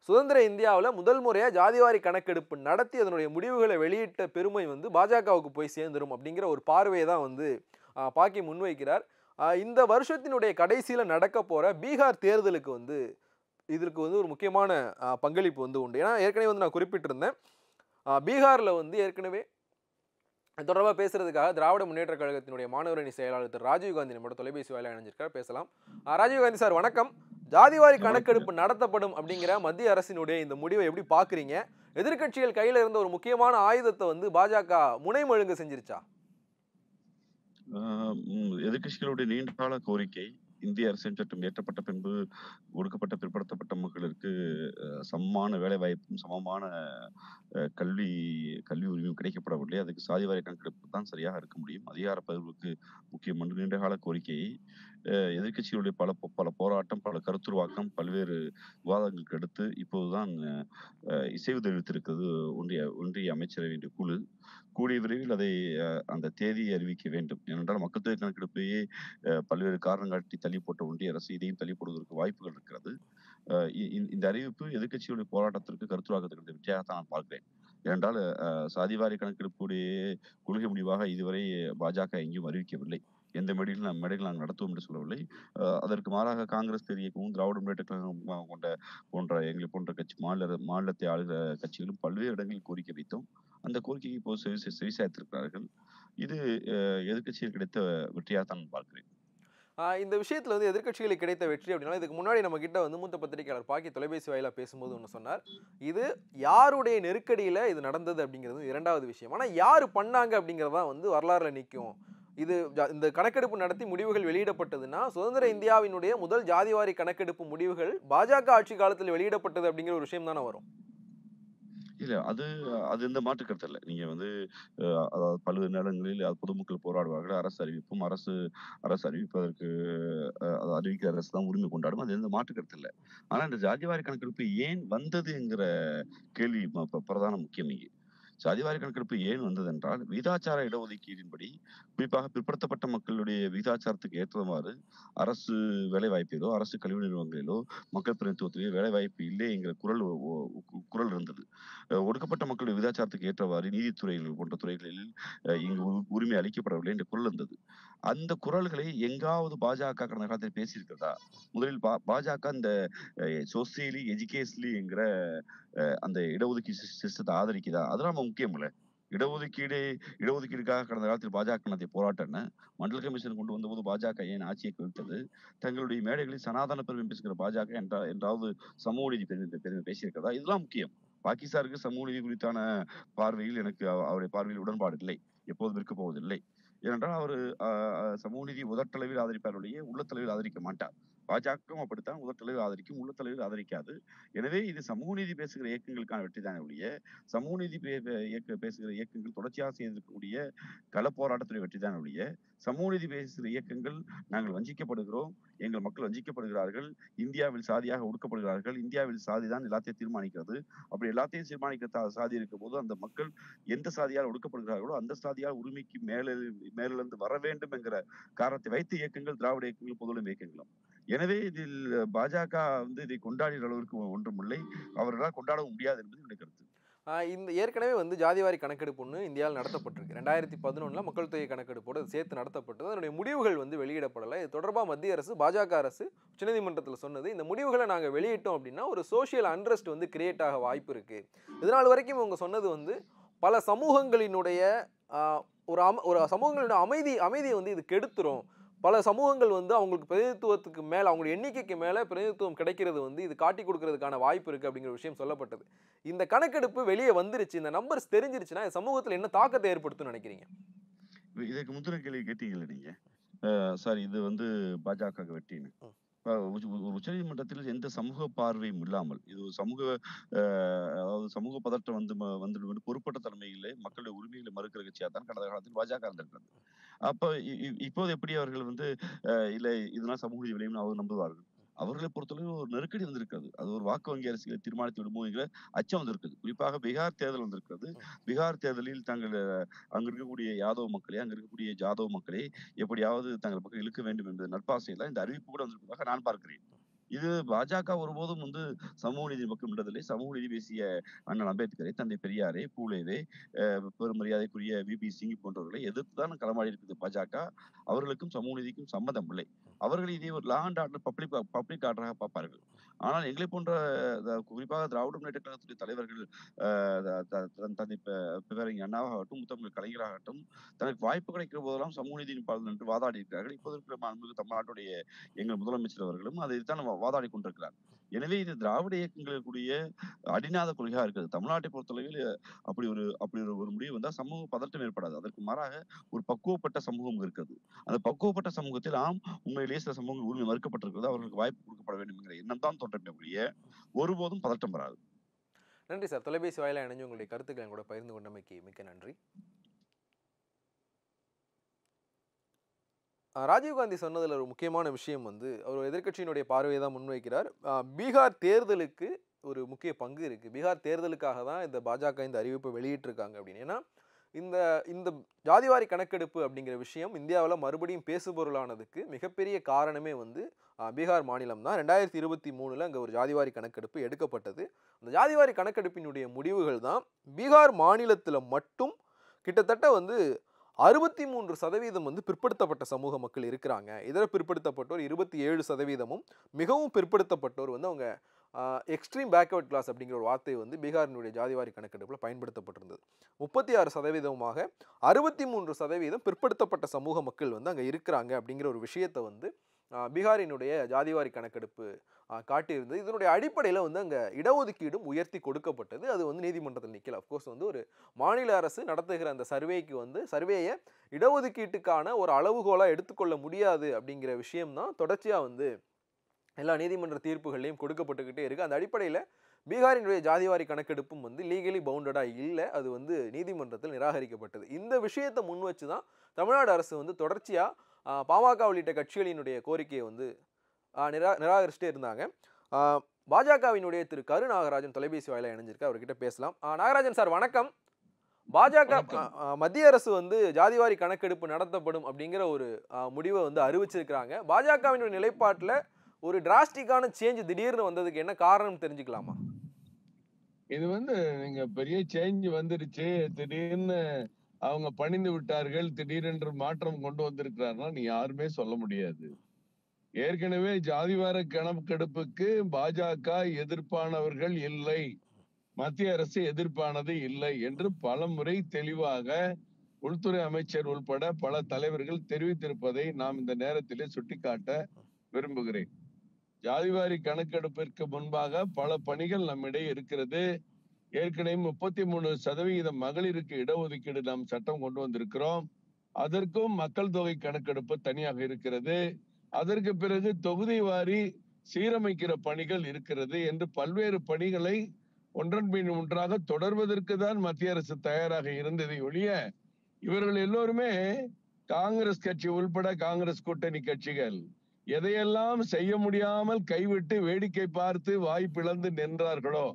சுதந்திர இந்தியாவில் முதல் முறையாக ஜாதிவாரி கணக்கெடுப்பு நடத்தி அதனுடைய முடிவுகளை வெளியிட்ட பெருமை வந்து பாஜகவுக்கு போய் சேர்ந்துடும் அப்படிங்கிற ஒரு பார்வையை தான் வந்து பாக்கி முன்வைக்கிறார். இந்த வருஷத்தினுடைய கடைசியில நடக்க போற பீகார் தேர்தலுக்கு வந்து இதற்கு வந்து ஒரு முக்கியமான பங்களிப்பு வந்து உண்டு. ஏன்னா ஏற்கனவே வந்து நான் குறிப்பிட்டிருந்தேன், பீகார்ல வந்து ஏற்கனவே தொடர்பாக பேசுறதுக்காக திராவிட முன்னேற்ற கழகத்தினுடைய மாணவரணி செயலாளர் திரு ராஜீவ்காந்தி நம்மளோட தொலைபேசி வாயிலாக இணைஞ்சிருக்கார். பேசலாம். ராஜீவ்காந்தி சார் வணக்கம். ஜாதிவாரி கணக்கெடுப்பு நடத்தப்படும் அப்படிங்கிற மத்திய அரசினுடைய இந்த முடிவை எப்படி பாக்குறீங்க? எதிர்க்கட்சிகள் கையில இருந்த ஒரு முக்கியமான ஆயுதத்தை வந்து பாஜக முனைமழுங்க செஞ்சிருச்சா? எதிர்க்கட்சிகளுடைய நீண்ட கால கோரிக்கை இந்திய அரசியல் சட்டம் இயற்றப்பட்ட பின்பு ஒடுக்கப்பட்ட பிற்படுத்தப்பட்ட மக்களுக்கு சமமான வேலை வாய்ப்பும் சமமான கல்வி உரிமையும் கிடைக்கப்படவில்லை. அதுக்கு சாதிவாரி கணக்கெடுப்பு தான் சரியாக இருக்க முடியும். அதிகார பகிர்வுக்கு முக்கியம் என்று நீண்டகால கோரிக்கையை எதிர்க்கட்சிகளுடைய பல போராட்டம், பல கருத்துருவாக்கம், பல்வேறு விவாதங்களுக்கு அடுத்து இப்போதுதான் இசைவு தெரிவித்திருக்கிறது ஒன்றிய அமைச்சரவையின் குழு. கூடிய விரைவில் அதை அந்த தேதியை அறிவிக்க வேண்டும். ஏனென்றால் மக்கள் தொகை கணக்கெடுப்பையே பல்வேறு காரணம் காட்டி தள்ளி போட்ட ஒன்றிய அரசு இதையும் தள்ளி போடுவதற்கு வாய்ப்புகள் இருக்கிறது. இந்த அறிவிப்பு எதிர்க்கட்சியுடைய போராட்டத்திற்கு கருத்துருவாக்கத்திற்கு வெற்றியாகத்தான் நான் பார்க்கிறேன். ஏனென்றால் சாதிவாரி கணக்கெடுப்புடைய கொள்கை முடிவாக இதுவரை பாஜக எங்கேயும் அறிவிக்கவில்லை. எந்த மேடையில் நாங்கள் நடத்துவோம் என்று சொல்லவில்லை. அதற்கு மாறாக காங்கிரஸ் இயக்கமும் திராவிட முன்னேற்ற கழகம் போன்ற எங்களை போன்ற கட்சி மாநிலத்தை ஆளுகிற கட்சிகளும் பல்வேறு இடங்களில் கோரிக்கை வைத்தோம். அந்த கோரிக்கையை இப்போது செவிசாய்த்திருக்கிறார்கள். இது எதிர்க்கட்சியில் கிடைத்த வெற்றியாகத்தான் பார்க்கிறேன். இந்த விஷயத்துல வந்து எதிர்க்கட்சிகளுக்கு கிடைத்த வெற்றி அப்படின்னா, இதுக்கு முன்னாடி நம்ம கிட்ட வந்து மூத்த பத்திரிகையாளர் பாக்கி தொலைபேசி வாயிலா பேசும்போது ஒன்று சொன்னார், இது யாருடைய நெருக்கடியில இது நடந்தது அப்படிங்கிறது இரண்டாவது விஷயம். ஆனா யாரு பண்ணாங்க அப்படிங்கறதான் வந்து வரலாறுல நிற்கும். இது இந்த கணக்கெடுப்பு நடத்தி முடிவுகள் வெளியிடப்பட்டதுன்னா சுதந்திர இந்தியாவினுடைய முதல் ஜாதிவாரி கணக்கெடுப்பு முடிவுகள் பாஜக ஆட்சி காலத்தில் வெளியிடப்பட்டது அப்படிங்கிற ஒரு விஷயம் தானே வரும். இல்ல அது எந்த மாற்று கருத்து இல்லை. நீங்க வந்து அதாவது பல்வேறு நேரங்களில் பொதுமக்கள் போராடுவார்கள். அரசு அறிவிப்பதற்கு அறிவிக்கிற அரசு தான் உரிமை கொண்டாடும். அது எந்த மாற்று கருத்து இல்லை. ஆனா இந்த ஜாதிவாரி கணக்கெடுப்பு ஏன் வந்தது என்கிற கேள்வி பிரதான முக்கியம். இங்கே சாதிவாரி கணக்கெடுப்பு ஏன் வந்தது என்றால், விகிதாச்சார இடஒதுக்கீடின்படி குறிப்பாக பிற்படுத்தப்பட்ட மக்களுடைய விகிதாச்சாரத்துக்கு ஏற்றவாறு அரசு வேலை வாய்ப்பிலோ அரசு கல்வி நிறுவனங்களிலோ மக்கள் பிரதிநிதித்துவத்திலேயோ வேலை வாய்ப்பு இல்லை என்கிற குரல் இருந்தது. ஒடுக்கப்பட்ட மக்களுடைய விகிதாச்சாரத்துக்கு ஏற்றவாறு நீதித்துறைகள் போன்ற துறைகளில் இங்கு உரிமை அளிக்கப்படவில்லை என்ற குரல் இருந்தது. அந்த குரல்களை எங்காவது பாஜக கடந்த காலத்தில் பேசியிருக்கிறதா? முதலில் பாஜக இந்த சோசியலி எஜுகேஷனலி என்கிற அந்த இடஒதுக்கீடு சிஸ்டத்தை ஆதரிக்குதா? அதெல்லாம் முக்கியம் இல்ல. இடஒதுக்கீடுக்காக கடந்த காலத்தில் பாஜக நடத்திய போராட்டம் என்ன? மண்டல் கமிஷன் கொண்டு வந்தபோது பாஜக ஏன் ஆட்சியை கவிழ்த்தது? தங்களுடைய மேடைகளில் சனாதன பெருமை பேசுகிற பாஜக என்றாவது சமூக நீதி பெருமை பேசியிருக்கிறதா? இதெல்லாம் முக்கியம். பாகிஸ்தானுக்கு சமூக நீதி குறித்தான பார்வையில் எனக்கு அவருடைய பார்வையில் உடன்பாடு இல்லை, எப்போதும் இருக்க போவதில்லை. ஏனென்றால் அவர் சமூக நீதி உதட்டளவில் ஆதரிப்பாருடைய உள்ளத்தளவில் ஆதரிக்க மாட்டார். பாஜகவும் அப்படித்தான், உதட்டளவில் ஆதரிக்கும், உள்ளத்தளவில் ஆதரிக்காது. எனவே இது சமூக நீதி பேசுகிற இயக்கங்களுக்கான வெற்றி தானே ஒழிய சமூக நீதி பேசுகிற இயக்கங்கள் தொடர்ச்சியாக செய்திருக்கக்கூடிய கள போராட்டத்துடைய வெற்றி தானே ஒழிய சமூக நீதி பேசுகிற இயக்கங்கள் நாங்கள் வஞ்சிக்கப்படுகிறோம், எங்கள் மக்கள் வஞ்சிக்கப்படுகிறார்கள், இந்தியாவில் சாதியாக ஒடுக்கப்படுகிறார்கள், இந்தியாவில் சாதி தான் எல்லாத்தையும் தீர்மானிக்கிறது, அப்படி எல்லாத்தையும் தீர்மானிக்க சாதி இருக்கும் போது அந்த மக்கள் எந்த சாதியால் ஒடுக்கப்படுகிறார்களோ அந்த சாதியால் உரிமைக்கு மேலிருந்து வர வேண்டும் என்கிற காரணத்தை வைத்து இயக்கங்கள் திராவிட இயக்கங்கள் பொதுவுடைமை இயக்கங்களும். எனவே இதில் பாஜக வந்து இதை கொண்டாடிய அளவிற்கு ஒன்றுமில்லை, அவர்களால் கொண்டாட முடியாது என்பது என்னுடைய கருத்து. இந்த ஏற்கனவே வந்து ஜாதிவாரி கணக்கெடுப்பு ஒன்று இந்தியாவில் நடத்தப்பட்டிருக்கு. 2011 மக்கள் தொகை கணக்கெடுப்போடு சேர்த்து நடத்தப்பட்டது. அதனுடைய முடிவுகள் வந்து வெளியிடப்படலை. இது தொடர்பாக மத்திய அரசு, பாஜக அரசு உச்சநீதிமன்றத்தில் சொன்னது, இந்த முடிவுகளை நாங்கள் வெளியிட்டோம் அப்படின்னா ஒரு சோசியல் அன்ரெஸ்ட் வந்து கிரியேட் ஆக வாய்ப்பு இருக்கு. இதனால் வரைக்கும் இவங்க சொன்னது வந்து பல சமூகங்களினுடைய ஒரு சமூகங்களுடைய அமைதியை வந்து இது கெடுத்துரும். பல சமூகங்கள் வந்து அவங்களுக்கு பிரதிநிதித்துவத்துக்கு மேலே, அவங்களுடைய எண்ணிக்கைக்கு மேலே பிரதிநிதித்துவம் கிடைக்கிறது வந்து இது காட்டி கொடுக்கறதுக்கான வாய்ப்பு இருக்குது அப்படிங்கிற விஷயம் சொல்லப்பட்டது. இந்த கணக்கெடுப்பு வெளியே வந்துருச்சு, இந்த நம்பர்ஸ் தெரிஞ்சிருச்சுன்னா சமூகத்தில் என்ன தாக்கத்தை ஏற்படுத்தும்னு நினைக்கிறீங்க? இதுக்கு முந்தின கேள்வி கேட்டீங்கல்ல நீங்க, சார் இது வந்து பாஜக வெற்றின்னு. உச்சநீதிமன்றத்தில் எந்த சமூக பார்வையும் இல்லாமல் இது சமூக அதாவது சமூக பதற்றம் வந்து பொறுப்பற்ற தலைமையிலே மக்களுடைய உரிமைகளை மறுக்கிற கட்சியாக தான் கடந்த காலத்தில் பாஜக இருந்திருக்கிறது. அப்ப இப்போது எப்படி அவர்கள் வந்து இல்லை இதெல்லாம் சமூக நீதி விளையும் அவர் நம்புவார்கள்? அவர்களை பொறுத்தளவு ஒரு நெருக்கடி வந்திருக்கிறது. அது ஒரு வாக்கு வங்கி அரசியலை தீர்மானித்து விடுமோ என்கிற அச்சம் வந்திருக்குது. குறிப்பாக பீகார் தேர்தல் வந்திருக்கிறது. பீகார் தேர்தலில் தாங்கள் அங்க இருக்கக்கூடிய யாதவ் மக்களே, அங்க இருக்கக்கூடிய ஜாதவ் மக்களே எப்படியாவது தங்கள் பக்கம் இழுக்க வேண்டும் என்ற நட்பாசையில இந்த அறிவிப்பு கூட வந்திருப்பதாக நான் பார்க்கிறேன். இது பாஜக ஒருபோதும் சமூக நீதி பக்கம் நின்றதில்லை. சமூக நீதி பேசிய அண்ணல் அம்பேத்கரை, தந்தை பெரியாரை, பூலேவை, பெருமரியாதைக்குரிய விபி சிங் போன்றவர்களை எதிர்த்துதான் களமாடி இருக்குது பாஜக. அவர்களுக்கும் சமூக நீதிக்கும் சம்மதம் இல்லை. அவர்கள் இதை ஒரு லா அண்ட் ஆர்டர் பப்ளிக் ஆர்டராக பார்ப்பார்கள். ஆனால் எங்களை போன்ற குறிப்பாக திராவிட முன்னேற்ற கழகத்துடைய தலைவர்கள், தந்தை பேரறிஞர் அண்ணாவாகட்டும், முத்தமிழ் கலைஞராகட்டும், தனக்கு வாய்ப்பு கிடைக்கிற போதெல்லாம் சமூக நீதியின் பால் என்று வாதாடி இருக்கிறார்கள். இப்போது இருக்கிற மாண்புமிகு தமிழ்நாட்டுடைய எங்கள் முதலமைச்சர் அவர்களும் அதைத்தான் வாதாடி கொண்டிருக்கிறார். எனவே இது திராவிட இயக்கங்களுக்குரிய அடிநாத கொள்கையா இருக்கிறது. தமிழ்நாட்டை பொறுத்தளவில் அப்படி ஒரு முடிவு வந்தா சமூக பதட்டம் ஏற்படாது. அதற்கு மாறாக ஒரு பக்குவப்பட்ட சமூகம் இருக்கிறது. அந்த பக்குவப்பட்ட சமூகத்தில் உண்மையிலேயே சில சமூகங்கள் உரிமை மறுக்கப்பட்டிருக்கிறது, அவர்களுக்கு வாய்ப்பு கொடுக்கப்பட வேண்டும் என்கிற எண்ணம் தான் தோன்றமே ஒழிய ஒருபோதும் பதட்டம் வராது. நன்றி சார். தொலைபேசி வாயிலா இணைஞ்சு உங்களுடைய கருத்துக்களை கூட பகிர்ந்து கொண்டமைக்கு மிக்க நன்றி. ராஜீவ்காந்தி சொன்னதில் ஒரு முக்கியமான விஷயம் அவர் எதிர்க்கட்சியினுடைய பார்வையை தான் முன்வைக்கிறார். பீகார் தேர்தலுக்கு ஒரு முக்கிய பங்கு இருக்குது. பீகார் தேர்தலுக்காக தான் இந்த பாஜக இந்த அறிவிப்பை வெளியிட்டிருக்காங்க அப்படின்னு. ஏன்னா இந்த ஜாதிவாரி கணக்கெடுப்பு அப்படிங்கிற விஷயம் இந்தியாவில் மறுபடியும் பேசுபொருளானதுக்கு மிகப்பெரிய காரணமே பீகார் மாநிலம் தான். 2023 அங்கே ஒரு ஜாதிவாரி கணக்கெடுப்பு எடுக்கப்பட்டது. அந்த ஜாதிவாரி கணக்கெடுப்பினுடைய முடிவுகள் தான் பீகார் மாநிலத்தில் மட்டும் கிட்டத்தட்ட 63% பிற்படுத்தப்பட்ட சமூக மக்கள் இருக்கிறாங்க. இதர பிற்படுத்தப்பட்டோர் 27%, மிகவும் பிற்படுத்தப்பட்டோர் அவங்க எக்ஸ்ட்ரீம் பேக்வர்ட் கிளாஸ் அப்படிங்கிற ஒரு வார்த்தை பீகாரினுடைய ஜாதிவாரி கணக்கெடுப்பில் பயன்படுத்தப்பட்டிருந்தது. 36%, 63% பிற்படுத்தப்பட்ட சமூக மக்கள் அங்கே இருக்கிறாங்க அப்படிங்கிற ஒரு விஷயத்தை பீகாரினுடைய ஜாதிவாரி கணக்கெடுப்பு காட்டியிருந்தது. இதனுடைய அடிப்படையில் அங்கே இடஒதுக்கீடும் உயர்த்தி கொடுக்கப்பட்டது. அது நீதிமன்றத்தில் நிற்கல. அஃப்கோர்ஸ் ஒரு மாநில அரசு நடத்துகிற அந்த சர்வேக்கு சர்வேயை இடஒதுக்கீட்டுக்கான ஒரு அளவுகோலாக எடுத்துக்கொள்ள முடியாது அப்படிங்கிற விஷயம்தான் தொடர்ச்சியாக எல்லா நீதிமன்ற தீர்ப்புகளையும் கொடுக்கப்பட்டுக்கிட்டே இருக்குது. அந்த அடிப்படையில் பீகாரினுடைய ஜாதிவாரி கணக்கெடுப்பும் லீகலி பவுண்டடாக இல்லை. அது நீதிமன்றத்தில் நிராகரிக்கப்பட்டது. இந்த விஷயத்தை முன் வச்சு தான் தமிழ்நாடு அரசு தொடர்ச்சியாக பாமக உள்ளிட்ட கட்சிகளினுடைய கோரிக்கையை நிராகரிச்சுட்டே இருந்தாங்க. பாஜகவினுடைய திரு கரு நாகராஜன் தொலைபேசி வாயிலாக இணைஞ்சிருக்கு. அவர்கிட்ட பேசலாம். நாகராஜன் சார் வணக்கம். பாஜக மத்திய அரசு ஜாதிவாரி கணக்கெடுப்பு நடத்தப்படும் அப்படிங்கிற ஒரு முடிவை அறிவிச்சிருக்கிறாங்க. பாஜகவினுடைய நிலைப்பாட்டில் ஒரு டிராஸ்டிக்கான சேஞ்ச் திடீர்னு வந்ததுக்கு என்ன காரணம் தெரிஞ்சுக்கலாமா? இது நீங்க பெரிய சேஞ்ச் வந்துருச்சு, திடீர்னு அவங்க பணிந்து விட்டார்கள், திடீரென்று மாற்றம் கொண்டு வந்திருக்கிறார்னா நீ யாருமே சொல்ல முடியாது. ஏற்கனவே ஜாதிவார கணக்கெடுப்புக்கு பாஜக எதிர்ப்பானவர்கள் இல்லை, மத்திய அரசு எதிர்ப்பானது இல்லை என்று பல முறை தெளிவாக உள்துறை அமைச்சர் உள்பட பல தலைவர்கள் தெரிவித்திருப்பதை நாம் இந்த நேரத்திலே சுட்டிக்காட்ட விரும்புகிறேன். ஜாதிவாரி கணக்கெடுப்பிற்கு முன்பாக பல பணிகள் நம்மிடையே இருக்கிறது. ஏற்கனவே 33% மகளிருக்கு இடஒதுக்கீடு நாம் சட்டம் கொண்டு வந்திருக்கிறோம். அதற்கும் மக்கள் தொகை கணக்கெடுப்பு தனியாக இருக்கிறது. அதற்கு பிறகு தொகுதி வாரி சீரமைக்கிற பணிகள் இருக்கிறது என்று பல்வேறு பணிகளை ஒன்றன் பின் ஒன்றாக தொடர்வதற்கு தான் மத்திய அரசு தயாராக இருந்ததை ஒழிய இவர்கள் எல்லோருமே காங்கிரஸ் கட்சி உள்பட காங்கிரஸ் கூட்டணி கட்சிகள் எதையெல்லாம் செய்ய முடியாமல் கைவிட்டு வேடிக்கை பார்த்து வாய் பிளந்து நின்றார்களோ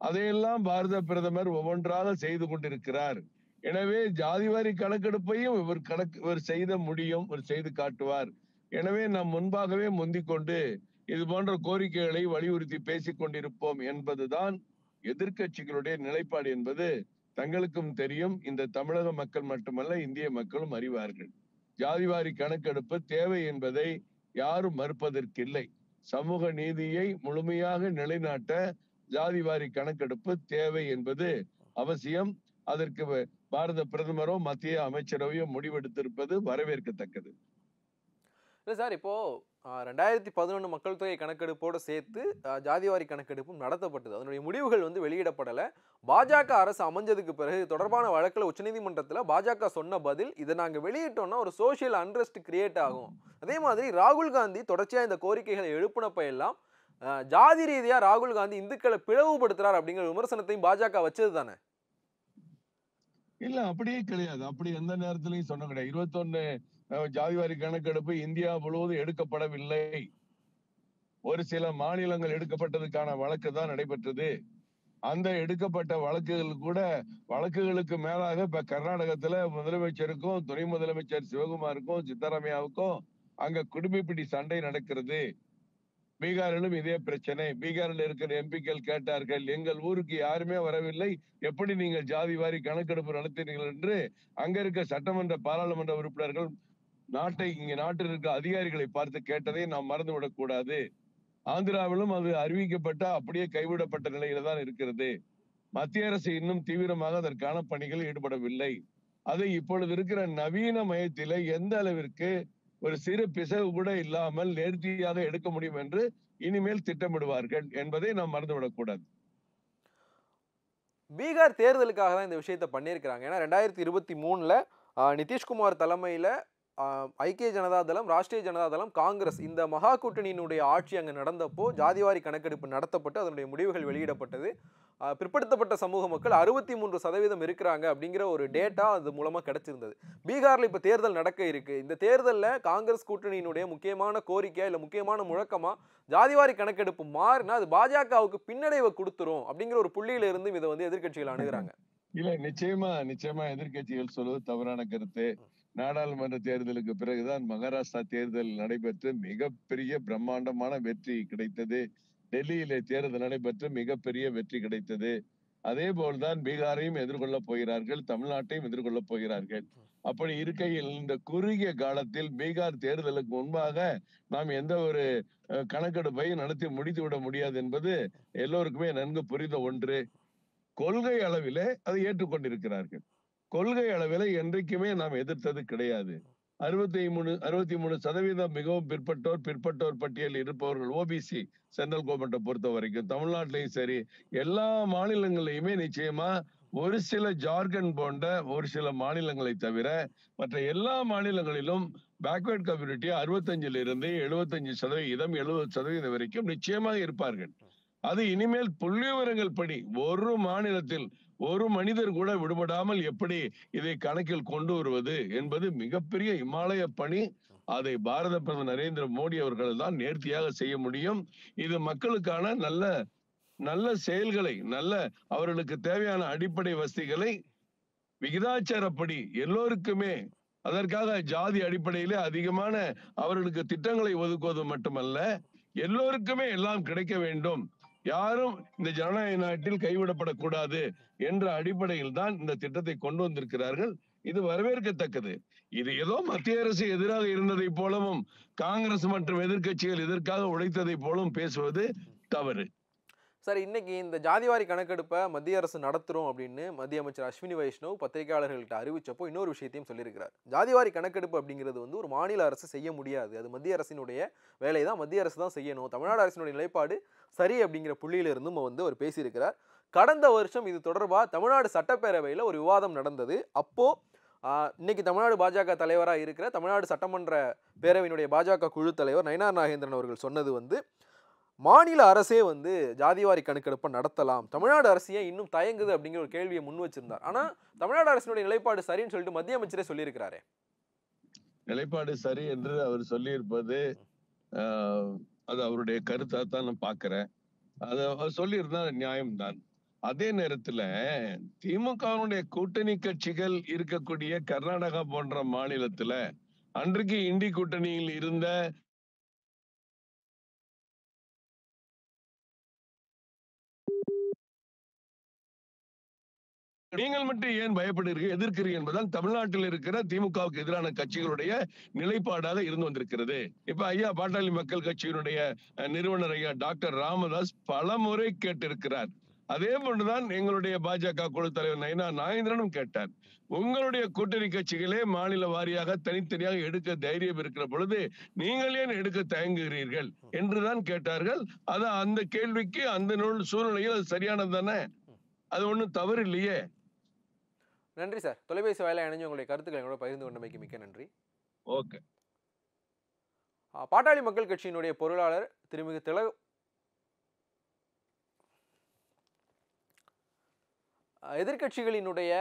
அதையெல்லாம் பாரத பிரதமர் ஒவ்வொன்றாக செய்து கொண்டிருக்கிறார். எனவே ஜாதிவாரி கணக்கெடுப்பையும் இவர் செய்த முடியும், இவர் செய்து காட்டுவார். எனவே நாம் முன்பாகவே முந்திக் கொண்டு இது போன்ற கோரிக்கைகளை வலியுறுத்தி பேசிக் கொண்டிருப்போம் என்பதுதான் எதிர்கட்சிகளுடைய நிலைப்பாடு என்பது தங்களுக்கும் தெரியும். இந்த தமிழக மக்கள் மட்டுமல்ல, இந்திய மக்களும் அறிவார்கள். ஜாதிவாரி கணக்கெடுப்பு தேவை என்பதை யாரும் மறுப்பதற்கில்லை. சமூக நீதியை முழுமையாக நிலைநாட்ட ஜாதிவாரி கணக்கெடுப்பு தேவை என்பது அவசியம். அதற்கு பாரத பிரதமரோ மத்திய அமைச்சரவையோ முடிவெடுத்திருப்பது வரவேற்கத்தக்கது. இல்லை சார், இப்போ 2011 மக்கள் தொகை கணக்கெடுப்போடு சேர்த்து ஜாதிவாரி கணக்கெடுப்பும் நடத்தப்பட்டது. அதனுடைய முடிவுகள் வெளியிடப்படலை. பாஜக அரசு அமைஞ்சதுக்கு பிறகு தொடர்பான வழக்கில் உச்சநீதிமன்றத்தில் பாஜக சொன்ன பதில், இதை நாங்கள் வெளியிட்டோம்னா ஒரு சோசியல் அன்ரெஸ்ட் கிரியேட் ஆகும். அதே மாதிரி ராகுல் காந்தி தொடர்ச்சியாக இந்த கோரிக்கைகளை எழுப்பினப்ப எல்லாம் ஜாதி ரீதியாக ராகுல் காந்தி இந்துக்களை பிளவுபடுத்துறார் அப்படிங்கிற விமர்சனத்தையும் பாஜக வச்சது தானே? இல்ல, அப்படியே கிடையாது. அப்படி எந்த நேரத்திலையும் சொன்ன கிடையாது. 21 ஜாதிவாரி கணக்கெடுப்பு இந்தியா முழுவதும் எடுக்கப்படவில்லை. ஒரு சில மாநிலங்கள் எடுக்கப்பட்டதுக்கான வழக்கு தான் நடைபெற்றது. அந்த எடுக்கப்பட்ட வழக்குகளுக்கு மேலாக இப்ப கர்நாடகத்துல முதலமைச்சருக்கும் துணை முதலமைச்சர் சிவகுமாருக்கும் சித்தராமையாவுக்கும் அங்க குடும்பிப்பிடி சண்டை நடக்கிறது. பீகாரிலும் இதே பிரச்சனை. பீகாரில் இருக்கிற எம்பிக்கள் கேட்டார்கள், எங்கள் ஊருக்கு யாருமே வரவில்லை, எப்படி நீங்கள் ஜாதி வாரி கணக்கெடுப்பு நடத்தினீர்கள் என்று அங்க இருக்க சட்டமன்ற பாராளுமன்ற உறுப்பினர்கள் நாட்டில் இருக்க அதிகாரிகளை பார்த்து கேட்டதை நாம் மறந்துவிடக் கூடாது. ஆந்திராவிலும் அது அறிவிக்கப்பட்ட அப்படியே கைவிடப்பட்ட நிலையில தான் இருக்கிறது. மத்திய அரசு இன்னும் தீவிரமாக அதற்கான பணிகள் ஈடுபடவில்லை. அதை இப்பொழுது இருக்கிற நவீன மயத்தில எந்த அளவிற்கு ஒரு சிறு பிசகு கூட இல்லாமல் நேர்த்தியாக எடுக்க முடியும் என்று இனிமேல் திட்டமிடுவார்கள் என்பதை நாம் மறந்துவிடக் கூடாது. பீகார் தேர்தலுக்காக தான் இந்த விஷயத்த பண்ணியிருக்கிறாங்க. ஏன்னா 2023ல நிதிஷ்குமார் தலைமையில ஐக்கிய ஜனதா தளம், ராஷ்டிரிய ஜனதா தளம், காங்கிரஸ் இந்த மகா கூட்டணியினுடைய ஆட்சி அங்கே நடந்தப்போ ஜாதிவாரி கணக்கெடுப்பு நடத்தப்பட்டு அதனுடைய முடிவுகள் வெளியிடப்பட்டது. பிற்படுத்தப்பட்ட சமூக மக்கள் 63% இருக்கிறாங்க அப்படிங்கிற ஒரு டேட்டா அது மூலமா கிடைச்சிருந்தது. பீகார்ல இப்ப தேர்தல் நடக்க இருக்கு. இந்த தேர்தலில் காங்கிரஸ் கூட்டணியினுடைய முக்கியமான கோரிக்கை இல்ல முக்கியமான முழக்கமா ஜாதிவாரி கணக்கெடுப்பு மாறினா அது பாஜகவுக்கு பின்னடைவை கொடுத்துரும் அப்படிங்கிற ஒரு புள்ளியில இருந்து இதை வந்து எதிர்கட்சிகள் அணுகுறாங்க. இல்ல, நிச்சயமா எதிர்கட்சிகள் சொல்வது தவறான கருத்து. நாடாளுமன்ற தேர்தலுக்கு பிறகுதான் மகாராஷ்டிரா தேர்தல் நடைபெற்று மிகப்பெரிய பிரம்மாண்டமான வெற்றி கிடைத்தது. டெல்லியிலே தேர்தல் நடைபெற்று மிகப்பெரிய வெற்றி கிடைத்தது. அதே போல்தான் பீகாரையும் எதிர்கொள்ள போகிறார்கள், தமிழ்நாட்டையும் எதிர்கொள்ள போகிறார்கள். அப்படி இருக்கையில் இந்த குறுகிய காலத்தில் பீகார் தேர்தலுக்கு முன்பாக நாம் எந்த ஒரு கணக்கெடுப்பை நடத்தி முடித்து விட முடியாது என்பது எல்லோருக்குமே நன்கு புரிந்த ஒன்று. கொள்கை அளவிலே அதை ஏற்றுக்கொண்டிருக்கிறார்கள். கொள்கை அளவில் என்றைக்குமே நாம் எதிர்த்தது கிடையாது. 63% மிகவும் பிற்பட்டோர் பட்டியல் இருப்பவர்கள் ஓபிசி சென்ட்ரல் கவர்மெண்ட்டை பொறுத்த வரைக்கும். தமிழ்நாட்டிலையும் சரி, எல்லா மாநிலங்களையுமே நிச்சயமா ஒரு சில ஜார்க்கண்ட் போன்ற ஒரு சில மாநிலங்களை தவிர மற்ற எல்லா மாநிலங்களிலும் பேக்வர்ட் கம்யூனிட்டி 65% 75%, 70% வரைக்கும் நிச்சயமாக இருப்பார்கள். அது இனிமேல் புள்ளி விவரங்கள் படி ஒரு மாநிலத்தில் ஒரு மனிதர் கூட விடுபடாமல் எப்படி இதை கணக்கில் கொண்டு வருவது என்பது மிகப்பெரிய இமாலய பணி. அதை பாரத பிரதமர் நரேந்திர மோடி அவர்கள் தான் நேர்த்தியாக செய்ய முடியும். இது மக்களுக்கான நல்ல செயல்களை, அவர்களுக்கு தேவையான அடிப்படை வசதிகளை விகிதாச்சாரப்படி எல்லோருக்குமே, அதற்காக ஜாதி அடிப்படையிலே அதிகமான அவர்களுக்கு திட்டங்களை ஒதுக்குவது மட்டுமல்ல, எல்லோருக்குமே எல்லாம் கிடைக்க வேண்டும், யாரும் இந்த ஜனநாயக நாட்டில் கைவிடப்படக்கூடாது என்ற அடிப்படையில் தான் இந்த திட்டத்தை கொண்டு வந்திருக்கிறார்கள். இது வரவேற்கத்தக்கது. இது ஏதோ மத்திய அரசு எதிராக இருந்ததை போலவும் காங்கிரஸ் மற்றும் எதிர்கட்சிகள் இதற்காக உழைத்ததை போலவும் பேசுவது தவறு. சார், இன்னைக்கு இந்த ஜாதிவாரி கணக்கெடுப்பை மத்திய அரசு நடத்துறோம் அப்படின்னு மத்திய அமைச்சர் அஸ்வினி வைஷ்ணவ் பத்திரிகையாளர்கள்ட்ட அறிவிச்சப்போ இன்னொரு விஷயத்தையும் சொல்லியிருக்கிறார். ஜாதிவாரி கணக்கெடுப்பு அப்படிங்கிறது வந்து ஒரு மாநில அரசு செய்ய முடியாது, அது மத்திய அரசினுடைய வேலை தான், மத்திய அரசு தான் செய்யணும், தமிழ்நாடு அரசினுடைய நிலைப்பாடு சரி அப்படிங்கிற புள்ளியில இருந்தும் வந்து அவர் பேசியிருக்கிறார். கடந்த வருஷம் இது தொடர்பாக தமிழ்நாடு சட்டப்பேரவையில் ஒரு விவாதம் நடந்தது. அப்போ இன்னைக்கு தமிழ்நாடு பாஜக தலைவராக இருக்கிற தமிழ்நாடு சட்டமன்ற பேரவையினுடைய பாஜக குழு தலைவர் நயினார் நாகேந்திரன் அவர்கள் சொன்னது வந்து, மாநில அரசே வந்து ஜாதிவாரி கணக்கெடுப்பை நடத்தலாம், தமிழ்நாடு அரசு இன்னும் தயங்குது அப்படிங்கிற ஒரு கேள்வியை முன் வச்சிருந்தார். ஆனா தமிழ்நாடு அரசினுடைய நிலைப்பாடு சரின்னு சொல்லிட்டு மத்திய அமைச்சரே சொல்லியிருக்கிறாரே. நிலைப்பாடு சரி என்று அவர் சொல்லியிருப்பது அது அவருடைய கருத்தா தான் நான் பாக்குறேன். அது அவர் சொல்லியிருந்தா நியாயம்தான். அதே நேரத்துல திமுகவுடைய கூட்டணி கட்சிகள் இருக்கக்கூடிய கர்நாடகா போன்ற மாநிலத்துல அன்றைக்கு இண்டி கூட்டணியில் இருந்த நீங்கள் மட்டும் ஏன் பயப்படுகிறீர்கள், எதிர்க்கிறீர்கள் என்பதால் தமிழ்நாட்டில் இருக்கிற திமுகவுக்கு எதிரான கட்சிகளுடைய நிலைப்பாடாக இருந்து வந்திருக்கிறது. இப்ப ஐயா பாட்டாளி மக்கள் கட்சியினுடைய நிறுவனர் ஐயா டாக்டர் ராமதாஸ் பல முறை கேட்டிருக்கிறார். அதே போன்றுதான் எங்களுடைய பாஜக குழு தலைவர் நயினார் நாகேந்திரனும் கேட்டார். உங்களுடைய கூட்டணி கட்சிகளே மாநில வாரியாக தனித்தனியாக எடுக்க தைரியம் இருக்கிற பொழுது நீங்கள் ஏன் எடுக்க தயங்குகிறீர்கள் என்றுதான் கேட்டார்கள். அது அந்த கேள்விக்கு அந்த சூழ்நிலையில் அது சரியானது தானே, அது ஒண்ணும் தவறு இல்லையே. நன்றி சார். தொலைபேசி வாயிலாக இணைஞ்சு உங்களுடைய கருத்துக்களை எங்களோட பகிர்ந்து கொண்டமைக்கு மிக்க நன்றி. ஓகே. பாட்டாளி மக்கள் கட்சியினுடைய பொருளாளர் திருமிகு எதிர்கட்சிகளினுடைய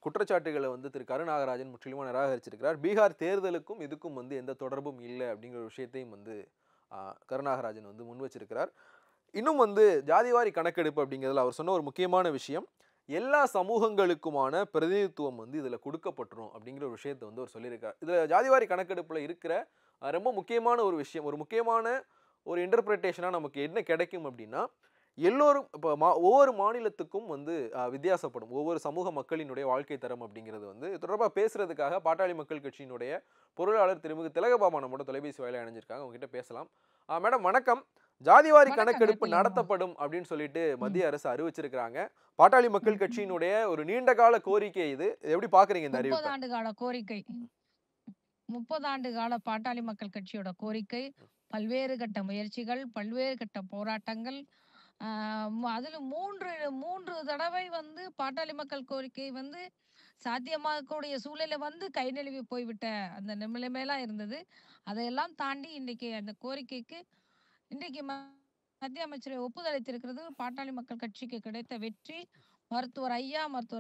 குற்றச்சாட்டுகளை வந்து திரு கருநாகராஜன் முற்றிலுமா நிராகரிச்சிருக்கிறார். பீகார் தேர்தலுக்கும் இதுக்கும் வந்து எந்த தொடர்பும் இல்லை அப்படிங்கிற விஷயத்தையும் வந்து கருநாகராஜன் வந்து முன் வச்சிருக்கிறார். இன்னும் வந்து ஜாதிவாரி கணக்கெடுப்பு அப்படிங்கிறதுல அவர் சொன்ன ஒரு முக்கியமான விஷயம், எல்லா சமூகங்களுக்குமான பிரதிநிதித்துவம் வந்து இதில் கொடுக்கப்பட்டுரும் அப்படிங்கிற ஒரு விஷயத்தை வந்து அவர் சொல்லியிருக்கார். இதில் ஜாதிவாரி கணக்கெடுப்பில் இருக்கிற ரொம்ப முக்கியமான ஒரு விஷயம், ஒரு முக்கியமான ஒரு இன்டர்பிரிட்டேஷனாக நமக்கு என்ன கிடைக்கும் அப்படின்னா, எல்லோரும் இப்போ ஒவ்வொரு மாநிலத்துக்கும் வந்து வித்தியாசப்படும். ஒவ்வொரு சமூக மக்களினுடைய வாழ்க்கை தரம் அப்படிங்கிறது வந்து தொடர்பாக பேசுறதுக்காக பாட்டாளி மக்கள் கட்சியினுடைய பொருளாளர் திருமிகு திலகபாமா நம்மோட தொலைபேசி வாயிலாக இணைஞ்சிருக்காங்க. உங்ககிட்ட பேசலாம். மேடம் வணக்கம். ஜாதிவாரி கணக்கெடுப்பு நடத்தப்படும் அப்படின்னு சொல்லிட்டு மத்திய அரசு அறிவிச்சிருக்கிறாங்க. பாட்டாளி மக்கள் கட்சியினுடைய ஒரு நீண்ட கால கோரிக்கை இது. எப்படி பாக்குறீங்க இந்த அறிவிப்பை? 30 ஆண்டு கால கோரிக்கை. 30 ஆண்டு கால பாட்டாளி மக்கள் கட்சியோட கோரிக்கை. பல்வேறு கட்ட முயற்சிகள், பல்வேறு கட்ட போராட்டங்கள். அதுல 3 தடவை வந்து பாட்டாளி மக்கள் கோரிக்கை வந்து சாத்தியமாகக்கூடிய சூழ்நிலை வந்து கை நழுவி போய்விட்ட அந்த நிலைமையெல்லாம் இருந்தது. அதையெல்லாம் தாண்டி இன்னைக்கு அந்த கோரிக்கைக்கு இன்றைக்கு மத்திய அமைச்சரை ஒப்புதல் அளித்திருக்கிறது பாட்டாளி மக்கள் கட்சிக்கு கிடைத்த வெற்றி. மருத்துவர்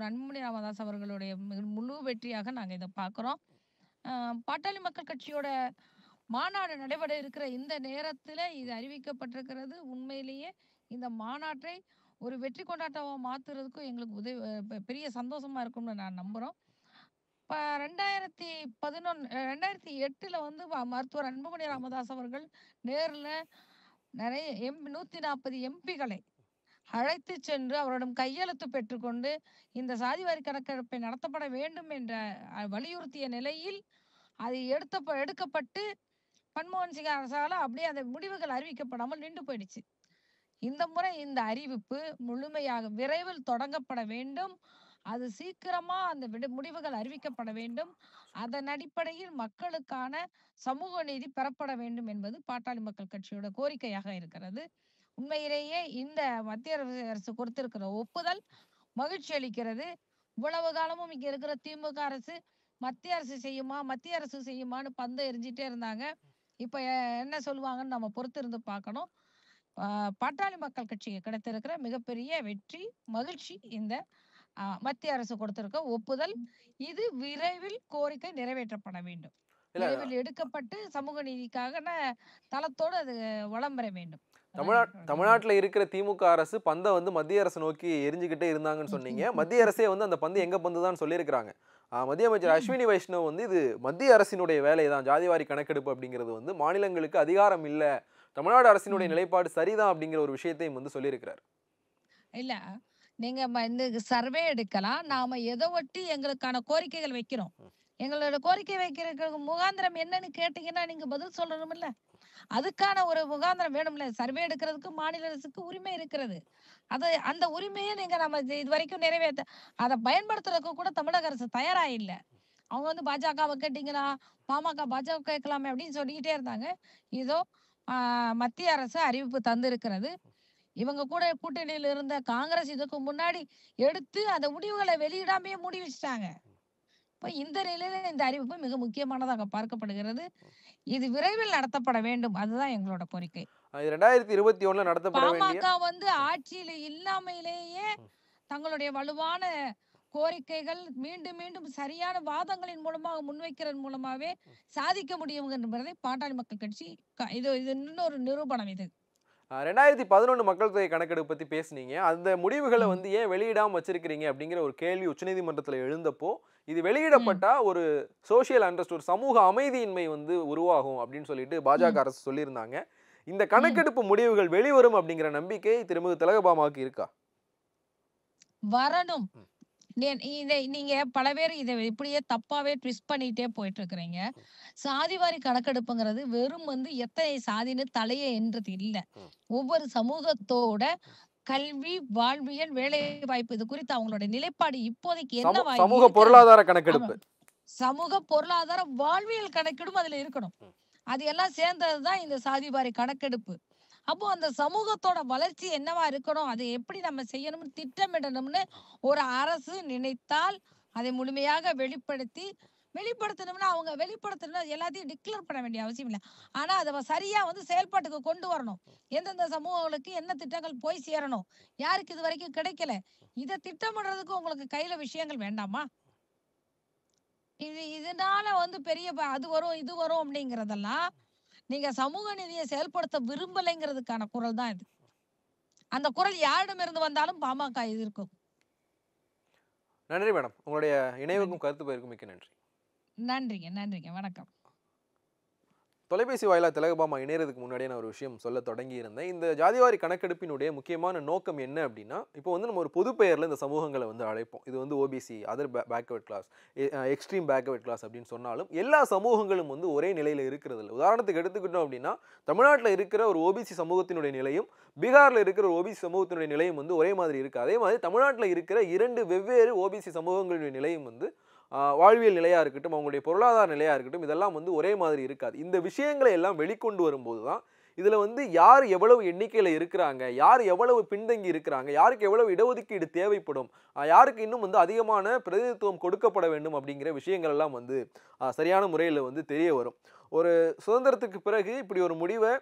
அன்புமணி ராமதாஸ் அவர்களுடைய முழு வெற்றியாக நாங்க இதை பார்க்கிறோம். பாட்டாளி மக்கள் கட்சியோட மாநாடு நடைபெற இருக்கிற இந்த நேரத்துல இது அறிவிக்கப்பட்டிருக்கிறது. உண்மையிலேயே இந்த மாநாட்டை ஒரு வெற்றி கொண்டாட்டமா மாத்துறதுக்கும் எங்களுக்கு பெரிய சந்தோஷமா இருக்கும்னு நான் நம்புறோம். 2008 வந்து மருத்துவர் அன்புமணி ராமதாஸ் அவர்கள் நேர்ல நிறைய 140 எம்பிகளை அழைத்து சென்று அவரிடம் கையெழுத்து பெற்றுக்கொண்டு இந்த சாதிவாரி கணக்கெடுப்பை நடத்தப்பட வேண்டும் என்ற வலியுறுத்திய நிலையில் அது எடுக்கப்பட்டு மன்மோகன் சிங் அரசால அப்படியே அந்த முடிவுகள் அறிவிக்கப்படாமல் நின்று போயிடுச்சு. இந்த முறை இந்த அறிவிப்பு முழுமையாக விரைவில் தொடங்கப்பட வேண்டும். அது சீக்கிரமா அந்த முடிவுகள் அறிவிக்கப்பட வேண்டும். அதன் அடிப்படையில் மக்களுக்கான சமூக நீதி பெறப்பட வேண்டும் என்பது பாட்டாளி மக்கள் கட்சியோட கோரிக்கையாக இருக்கிறது. உண்மையிலேயே இந்த மத்திய அரசு கொடுத்திருக்கிற ஒப்புதல் மகிழ்ச்சி அளிக்கிறது. இவ்வளவு காலமும் இங்க இருக்கிற திமுக அரசு மத்திய அரசு செய்யுமான்னு பந்து எரிஞ்சிட்டே இருந்தாங்க. இப்ப என்ன சொல்லுவாங்கன்னு நம்ம பொறுத்திருந்து பார்க்கணும். பாட்டாளி மக்கள் கட்சிக்கு கிடைத்திருக்கிற மிகப்பெரிய வெற்றி, மகிழ்ச்சி இந்த மத்திய அரசு கொடுத்திருக்க ஒப்புதல். இது விரைவில் கோரிக்கை நிறைவேற்றப்பட வேண்டும். விரைவில் எடுக்கப்பட்டு சமூக நீதிக்காக தளத்தோடு அது வளம் பெற வேண்டும். தமிழ்நாட்டுல இருக்கிற திமுக அரசு பந்தை வந்து மத்திய அரசு நோக்கி எரிஞ்சுக்கிட்டே இருந்தாங்கன்னு சொன்னீங்க. மத்திய அரசே வந்து அந்த பந்து எங்க பந்து தான் சொல்லியிருக்கிறாங்க. மத்திய அமைச்சர் அஸ்வினி வைஷ்ணவ் வந்து இது மத்திய அரசினுடைய வேலை தான், ஜாதிவாரி கணக்கெடுப்பு அப்படிங்கிறது வந்து மாநிலங்களுக்கு அதிகாரம் இல்ல, தமிழ்நாடு அரசினுடைய நிலைப்பாடு சரிதான் அப்படிங்கிற ஒரு விஷயத்தையும் வந்து சொல்லியிருக்கிறார். இல்ல, நீங்க இந்த சர்வே எடுக்கலாம். நாம எதை ஒட்டி எங்களுக்கான கோரிக்கைகள் வைக்கிறோம். எங்களோட கோரிக்கை வைக்கிற முகாந்திரம் என்னன்னு கேட்டீங்கன்னா நீங்க பதில் சொல்லணும் இல்ல. அதுக்கான ஒரு முகாந்திரம் வேணும்ல. சர்வே எடுக்கிறதுக்கு மாநில அரசுக்கு உரிமை இருக்கிறது. அந்த உரிமையை நீங்க நம்ம இது வரைக்கும் நிறைவேற்ற அதை பயன்படுத்துறதுக்கு கூட தமிழக அரசு தயாரா இல்ல. அவங்க வந்து பாஜகவை கேட்டீங்களா, பாமக பாஜக கேட்கலாமே அப்படின்னு சொல்லிக்கிட்டே இருந்தாங்க. இதோ மத்திய அரசு அறிவிப்பு தந்திருக்கிறது. இவங்க கூட கூட்டணியில் இருந்த காங்கிரஸ் இதுக்கு முன்னாடி எடுத்து அந்த முடிவுகளை வெளியிடாமையே மூடி வச்சுட்டாங்க. இப்ப இந்த நிலையில இந்த அறிவிப்பு மிக முக்கியமானதாக பார்க்கப்படுகிறது. இது விரைவில் நடத்தப்பட வேண்டும். அதுதான் எங்களோட கோரிக்கை. 2021 நடத்தப்பட வேண்டிய பாமக வந்து ஆட்சியில் இல்லாமையிலேயே தங்களுடைய வலுவான கோரிக்கைகள் மீண்டும் மீண்டும் சரியான வாதங்களின் மூலமாக முன்வைக்கிறதன் மூலமாவே சாதிக்க முடியும் என்பதை பாட்டாளி மக்கள் கட்சி இது இன்னொரு நிரூபணம். இது 2011 மக்கள் தொகை கணக்கெடுப்பு பத்தி பேசுனீங்க. அந்த முடிவுகளை வந்து ஏன் வெளியிடாம வச்சிருக்கிறீங்க அப்படிங்கிற ஒரு கேள்வி உச்சநீதிமன்றத்தில் எழுந்தப்போ, இது வெளியிடப்பட்டா ஒரு சோசியல் அண்டர்ஸ்ட், ஒரு சமூக அமைதியின்மை வந்து உருவாகும் அப்படின்னு சொல்லிட்டு பாஜக அரசு சொல்லியிருந்தாங்க. இந்த கணக்கெடுப்பு முடிவுகள் வெளிவரும் அப்படிங்கிற நம்பிக்கை திருமிகு திலகபாமாவுக்கு இருக்கா? வரணும். நீங்க பல பேர் இதை இப்படியே தப்பாவே ட்விஸ்ட் பண்ணிட்டே போயிட்டு இருக்கிறீங்க. சாதிவாரி கணக்கெடுப்புங்கிறது வெறும் வந்து எத்தனை சாதின்னு தலையே என்றது இல்ல. ஒவ்வொரு சமூகத்தோட கல்வி, வாழ்வியல், வேலை வாய்ப்பு இது குறித்து அவங்களோட நிலைப்பாடு இப்போதைக்கு என்ன சமூக பொருளாதார கணக்கெடுப்பு, சமூக பொருளாதார வாழ்வியல் கணக்கெடும் அதுல இருக்கணும். அது எல்லாம் சேர்ந்ததுதான் இந்த சாதிவாரி கணக்கெடுப்பு. அப்போ அந்த சமூகத்தோட வளர்ச்சி என்னவா இருக்கணும், அதை எப்படி நம்ம செய்யணும்னு திட்டமிடணும்னு ஒரு அரசு நினைத்தால் அதை முழுமையாக வெளிப்படுத்தணும்னா அவங்க வெளிப்படுத்தணும். எல்லாத்தையும் டிக்ளேர் பண்ண வேண்டிய அவசியம் இல்லை. ஆனா அதை சரியா வந்து செயல்பாட்டுக்கு கொண்டு வரணும். எந்தெந்த சமூகங்களுக்கு என்ன திட்டங்கள் போய் சேரணும், யாருக்கு இது வரைக்கும் கிடைக்கல, இதை திட்டமிடுறதுக்கு உங்களுக்கு கையில விஷயங்கள் வேண்டாமா? இதனால வந்து பெரிய அது வரும் இது வரும் அப்படிங்கறதெல்லாம் நீங்க சமூக நீதியை செயல்படுத்த விரும்பலைங்கிறதுக்கான குரல் தான் இது. அந்த குரல் யாரிடமிருந்து வந்தாலும் பாமக இது இருக்கும். நன்றி மேடம். உங்களுடைய இணைவுக்கும் கருத்து பயிருக்கும் மிக்க நன்றி. நன்றிங்க. வணக்கம். தொலைபேசி வாயிலாக திலகபாமா இணையறதுக்கு முன்னாடியே நான் ஒரு விஷயம் சொல்ல தொடங்கி இருந்தேன். இந்த ஜாதிவாரி கணக்கெடுப்பினுடைய முக்கியமான நோக்கம் என்ன அப்படின்னா, இப்போ வந்து நம்ம ஒரு பொது பெயரில் இந்த சமூகங்களை வந்து அழைப்போம். இது வந்து OBC, other backward class, extreme backward class அப்படின்னு சொன்னாலும் எல்லா சமூகங்களும் வந்து ஒரே நிலையில் இருக்கிறது இல்லை. உதாரணத்துக்கு எடுத்துக்கிட்டோம் அப்படின்னா, தமிழ்நாட்டில் இருக்கிற ஒரு ஓபிசி சமூகத்தினுடைய நிலையும் பீகாரில் இருக்கிற ஒரு ஓபிசி சமூகத்தினுடைய நிலையும் வந்து ஒரே மாதிரி இருக்குது. அதே மாதிரி தமிழ்நாட்டில் இருக்கிற 2 வெவ்வேறு ஓபிசி சமூகங்களுடைய நிலையும் வந்து வாழ்வியல் நிலையாக இருக்கட்டும், அவங்களுடைய பொருளாதார நிலையாக இருக்கட்டும், இதெல்லாம் வந்து ஒரே மாதிரி இருக்காது. இந்த விஷயங்களை எல்லாம் வெளிக்கொண்டு வரும்போது தான் இதில் வந்து யார் எவ்வளவு எண்ணிக்கையில் இருக்கிறாங்க, யார் எவ்வளவு பின்தங்கி இருக்கிறாங்க, யாருக்கு எவ்வளவு இடஒதுக்கீடு தேவைப்படும், யாருக்கு இன்னும் வந்து அதிகமான பிரதிநிதித்துவம் கொடுக்கப்பட வேண்டும் அப்படிங்கிற விஷயங்கள் எல்லாம் வந்து சரியான முறையில் வந்து தெரிய வரும். ஒரு சுதந்திரத்துக்கு பிறகு இப்படி ஒரு முடிவை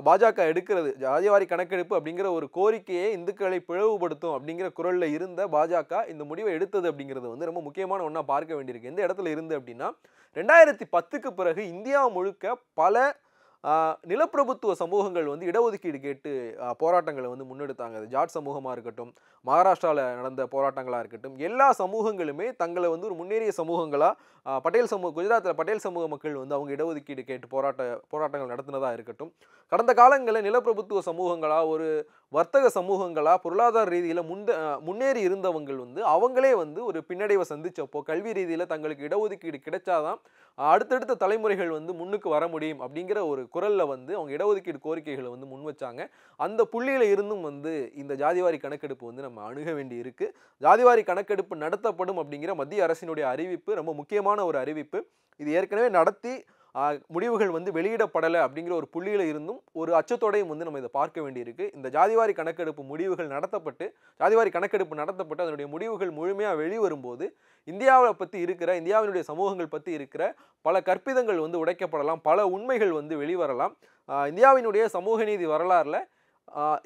பாஜக எடுக்கிறது, ஜாதிவாரி கணக்கெடுப்பு அப்படிங்கிற ஒரு கோரிக்கையை இந்துக்களை பிளவுபடுத்தும் அப்படிங்கிற குரலில் இருந்த பாஜக இந்த முடிவை எடுத்தது அப்படிங்கிறது வந்து ரொம்ப முக்கியமான ஒன்றா பார்க்க வேண்டியிருக்கு. எந்த இடத்துல இருந்து அப்படின்னா, 2010க்கு பிறகு இந்தியா முழுக்க பல நிலப்பிரபுத்துவ சமூகங்கள் வந்து இடஒதுக்கீடு கேட்டு போராட்டங்களை வந்து முன்னெடுத்தாங்க. அது ஜாட் சமூகமாக இருக்கட்டும், மகாராஷ்டிராவில் நடந்த போராட்டங்களாக இருக்கட்டும், எல்லா சமூகங்களுமே தங்களை வந்து ஒரு முன்னேறிய சமூகங்களாக பட்டேல் சமூக குஜராத்தில் பட்டேல் சமூக மக்கள் வந்து அவங்க இடஒதுக்கீடு கேட்டு போராட்டங்கள் நடத்தினதாக இருக்கட்டும், கடந்த காலங்களில் நிலப்பிரபுத்துவ சமூகங்களாக ஒரு வர்த்தக சமூகங்களாக பொருளாதார ரீதியில் முன்னேறி இருந்தவங்கள் வந்து அவங்களே வந்து ஒரு பின்னடைவை சந்திச்சப்போ கல்வி ரீதியில் தங்களுக்கு இடஒதுக்கீடு கிடைச்சாதான் அடுத்தடுத்த தலைமுறைகள் வந்து முன்னுக்கு வர முடியும் அப்படிங்கிற ஒரு குரலில் வந்து அவங்க இடஒதுக்கீடு கோரிக்கைகளை வந்து முன் வச்சாங்க. அந்த புள்ளியில் இருந்தும் வந்து இந்த ஜாதிவாரி கணக்கெடுப்பு வந்து நம்ம அணுக வேண்டி இருக்கு. ஜாதிவாரி கணக்கெடுப்பு நடத்தப்படும் அப்படிங்கிற மத்திய அரசினுடைய அறிவிப்பு ரொம்ப முக்கியமான ஒரு அறிவிப்பு. இது ஏற்கனவே நடத்தி முடிவுகள் வந்து வெளியிடப்படலை அப்படிங்கிற ஒரு புள்ளியில் இருந்தும் ஒரு அச்சத்தோடையும் வந்து நம்ம இதை பார்க்க வேண்டியிருக்கு. இந்த ஜாதிவாரி கணக்கெடுப்பு முடிவுகள் நடத்தப்பட்டு அதனுடைய முடிவுகள் முழுமையாக வெளிவரும்போது இந்தியாவினுடைய சமூகங்கள் பற்றி இருக்கிற பல கற்பிதங்கள் வந்து உடைக்கப்படலாம், பல உண்மைகள் வந்து வெளிவரலாம். இந்தியாவினுடைய சமூக நீதி வரலாறுல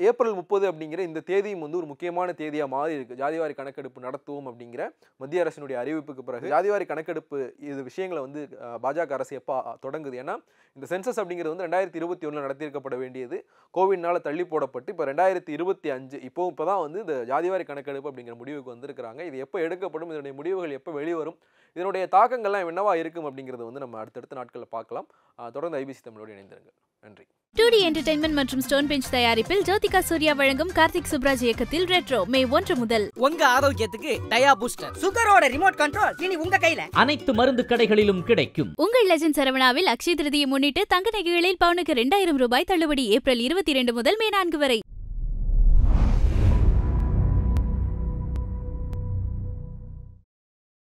ஏப்ரல் 30 அப்படிங்கிற இந்த தேதியும் வந்து ஒரு முக்கியமான தேதியாக மாறி இருக்கு. ஜாதிவாரி கணக்கெடுப்பு நடத்துவோம் அப்படிங்கிற மத்திய அரசினுடைய அறிவிப்புக்கு பிறகு ஜாதிவாரி கணக்கெடுப்பு இது விஷயங்களை வந்து பாஜக அரசு எப்போ தொடங்குது? ஏன்னா இந்த சென்சஸ் அப்படிங்கிறது வந்து 2021 நடத்தியிருக்கப்பட வேண்டியது கோவிட்னால தள்ளி போடப்பட்டு இப்போ 2025 இப்போதான் வந்து இந்த ஜாதிவாரி கணக்கெடுப்பு அப்படிங்கிற முடிவுக்கு வந்திருக்கிறாங்க. இது எப்போ எடுக்கப்படும், இதனுடைய முடிவுகள் எப்போ வெளிவரும், இதனுடைய தாக்கங்கள்லாம் என்னவா இருக்கும் அப்படிங்கிறது வந்து நம்ம அடுத்தடுத்த நாட்களில் பார்க்கலாம். தொடர்ந்து ஐபிசி தமிழோடு இணைந்திருங்க. நன்றி. 2D என்டர்டைன்மெண்ட் மற்றும் ஸ்டோன் பெஞ்ச் தயாரிப்பில் ஜோதிகா சூர்யா வழங்கும் கார்த்திக் சுப்ராஜ் இயக்கத்தில் ரெட்ரோ மே 1 முதல். உங்க ஆரோக்கியத்துக்கு டயா பூஸ்டர் சுகரோட ரிமோட் கண்ட்ரோல் இனி உங்க கையில. அனைத்து மருந்து கடைகளிலும் கிடைக்கும். உங்கள் லெஜண்ட் சரவணாவில் அக்ஷய திருதியை முன்னிட்டு தங்க நகைகளில் பவுனுக்கு 2000 ரூபாய் தள்ளுபடி ஏப்ரல் 22 முதல் மே 4 வரை.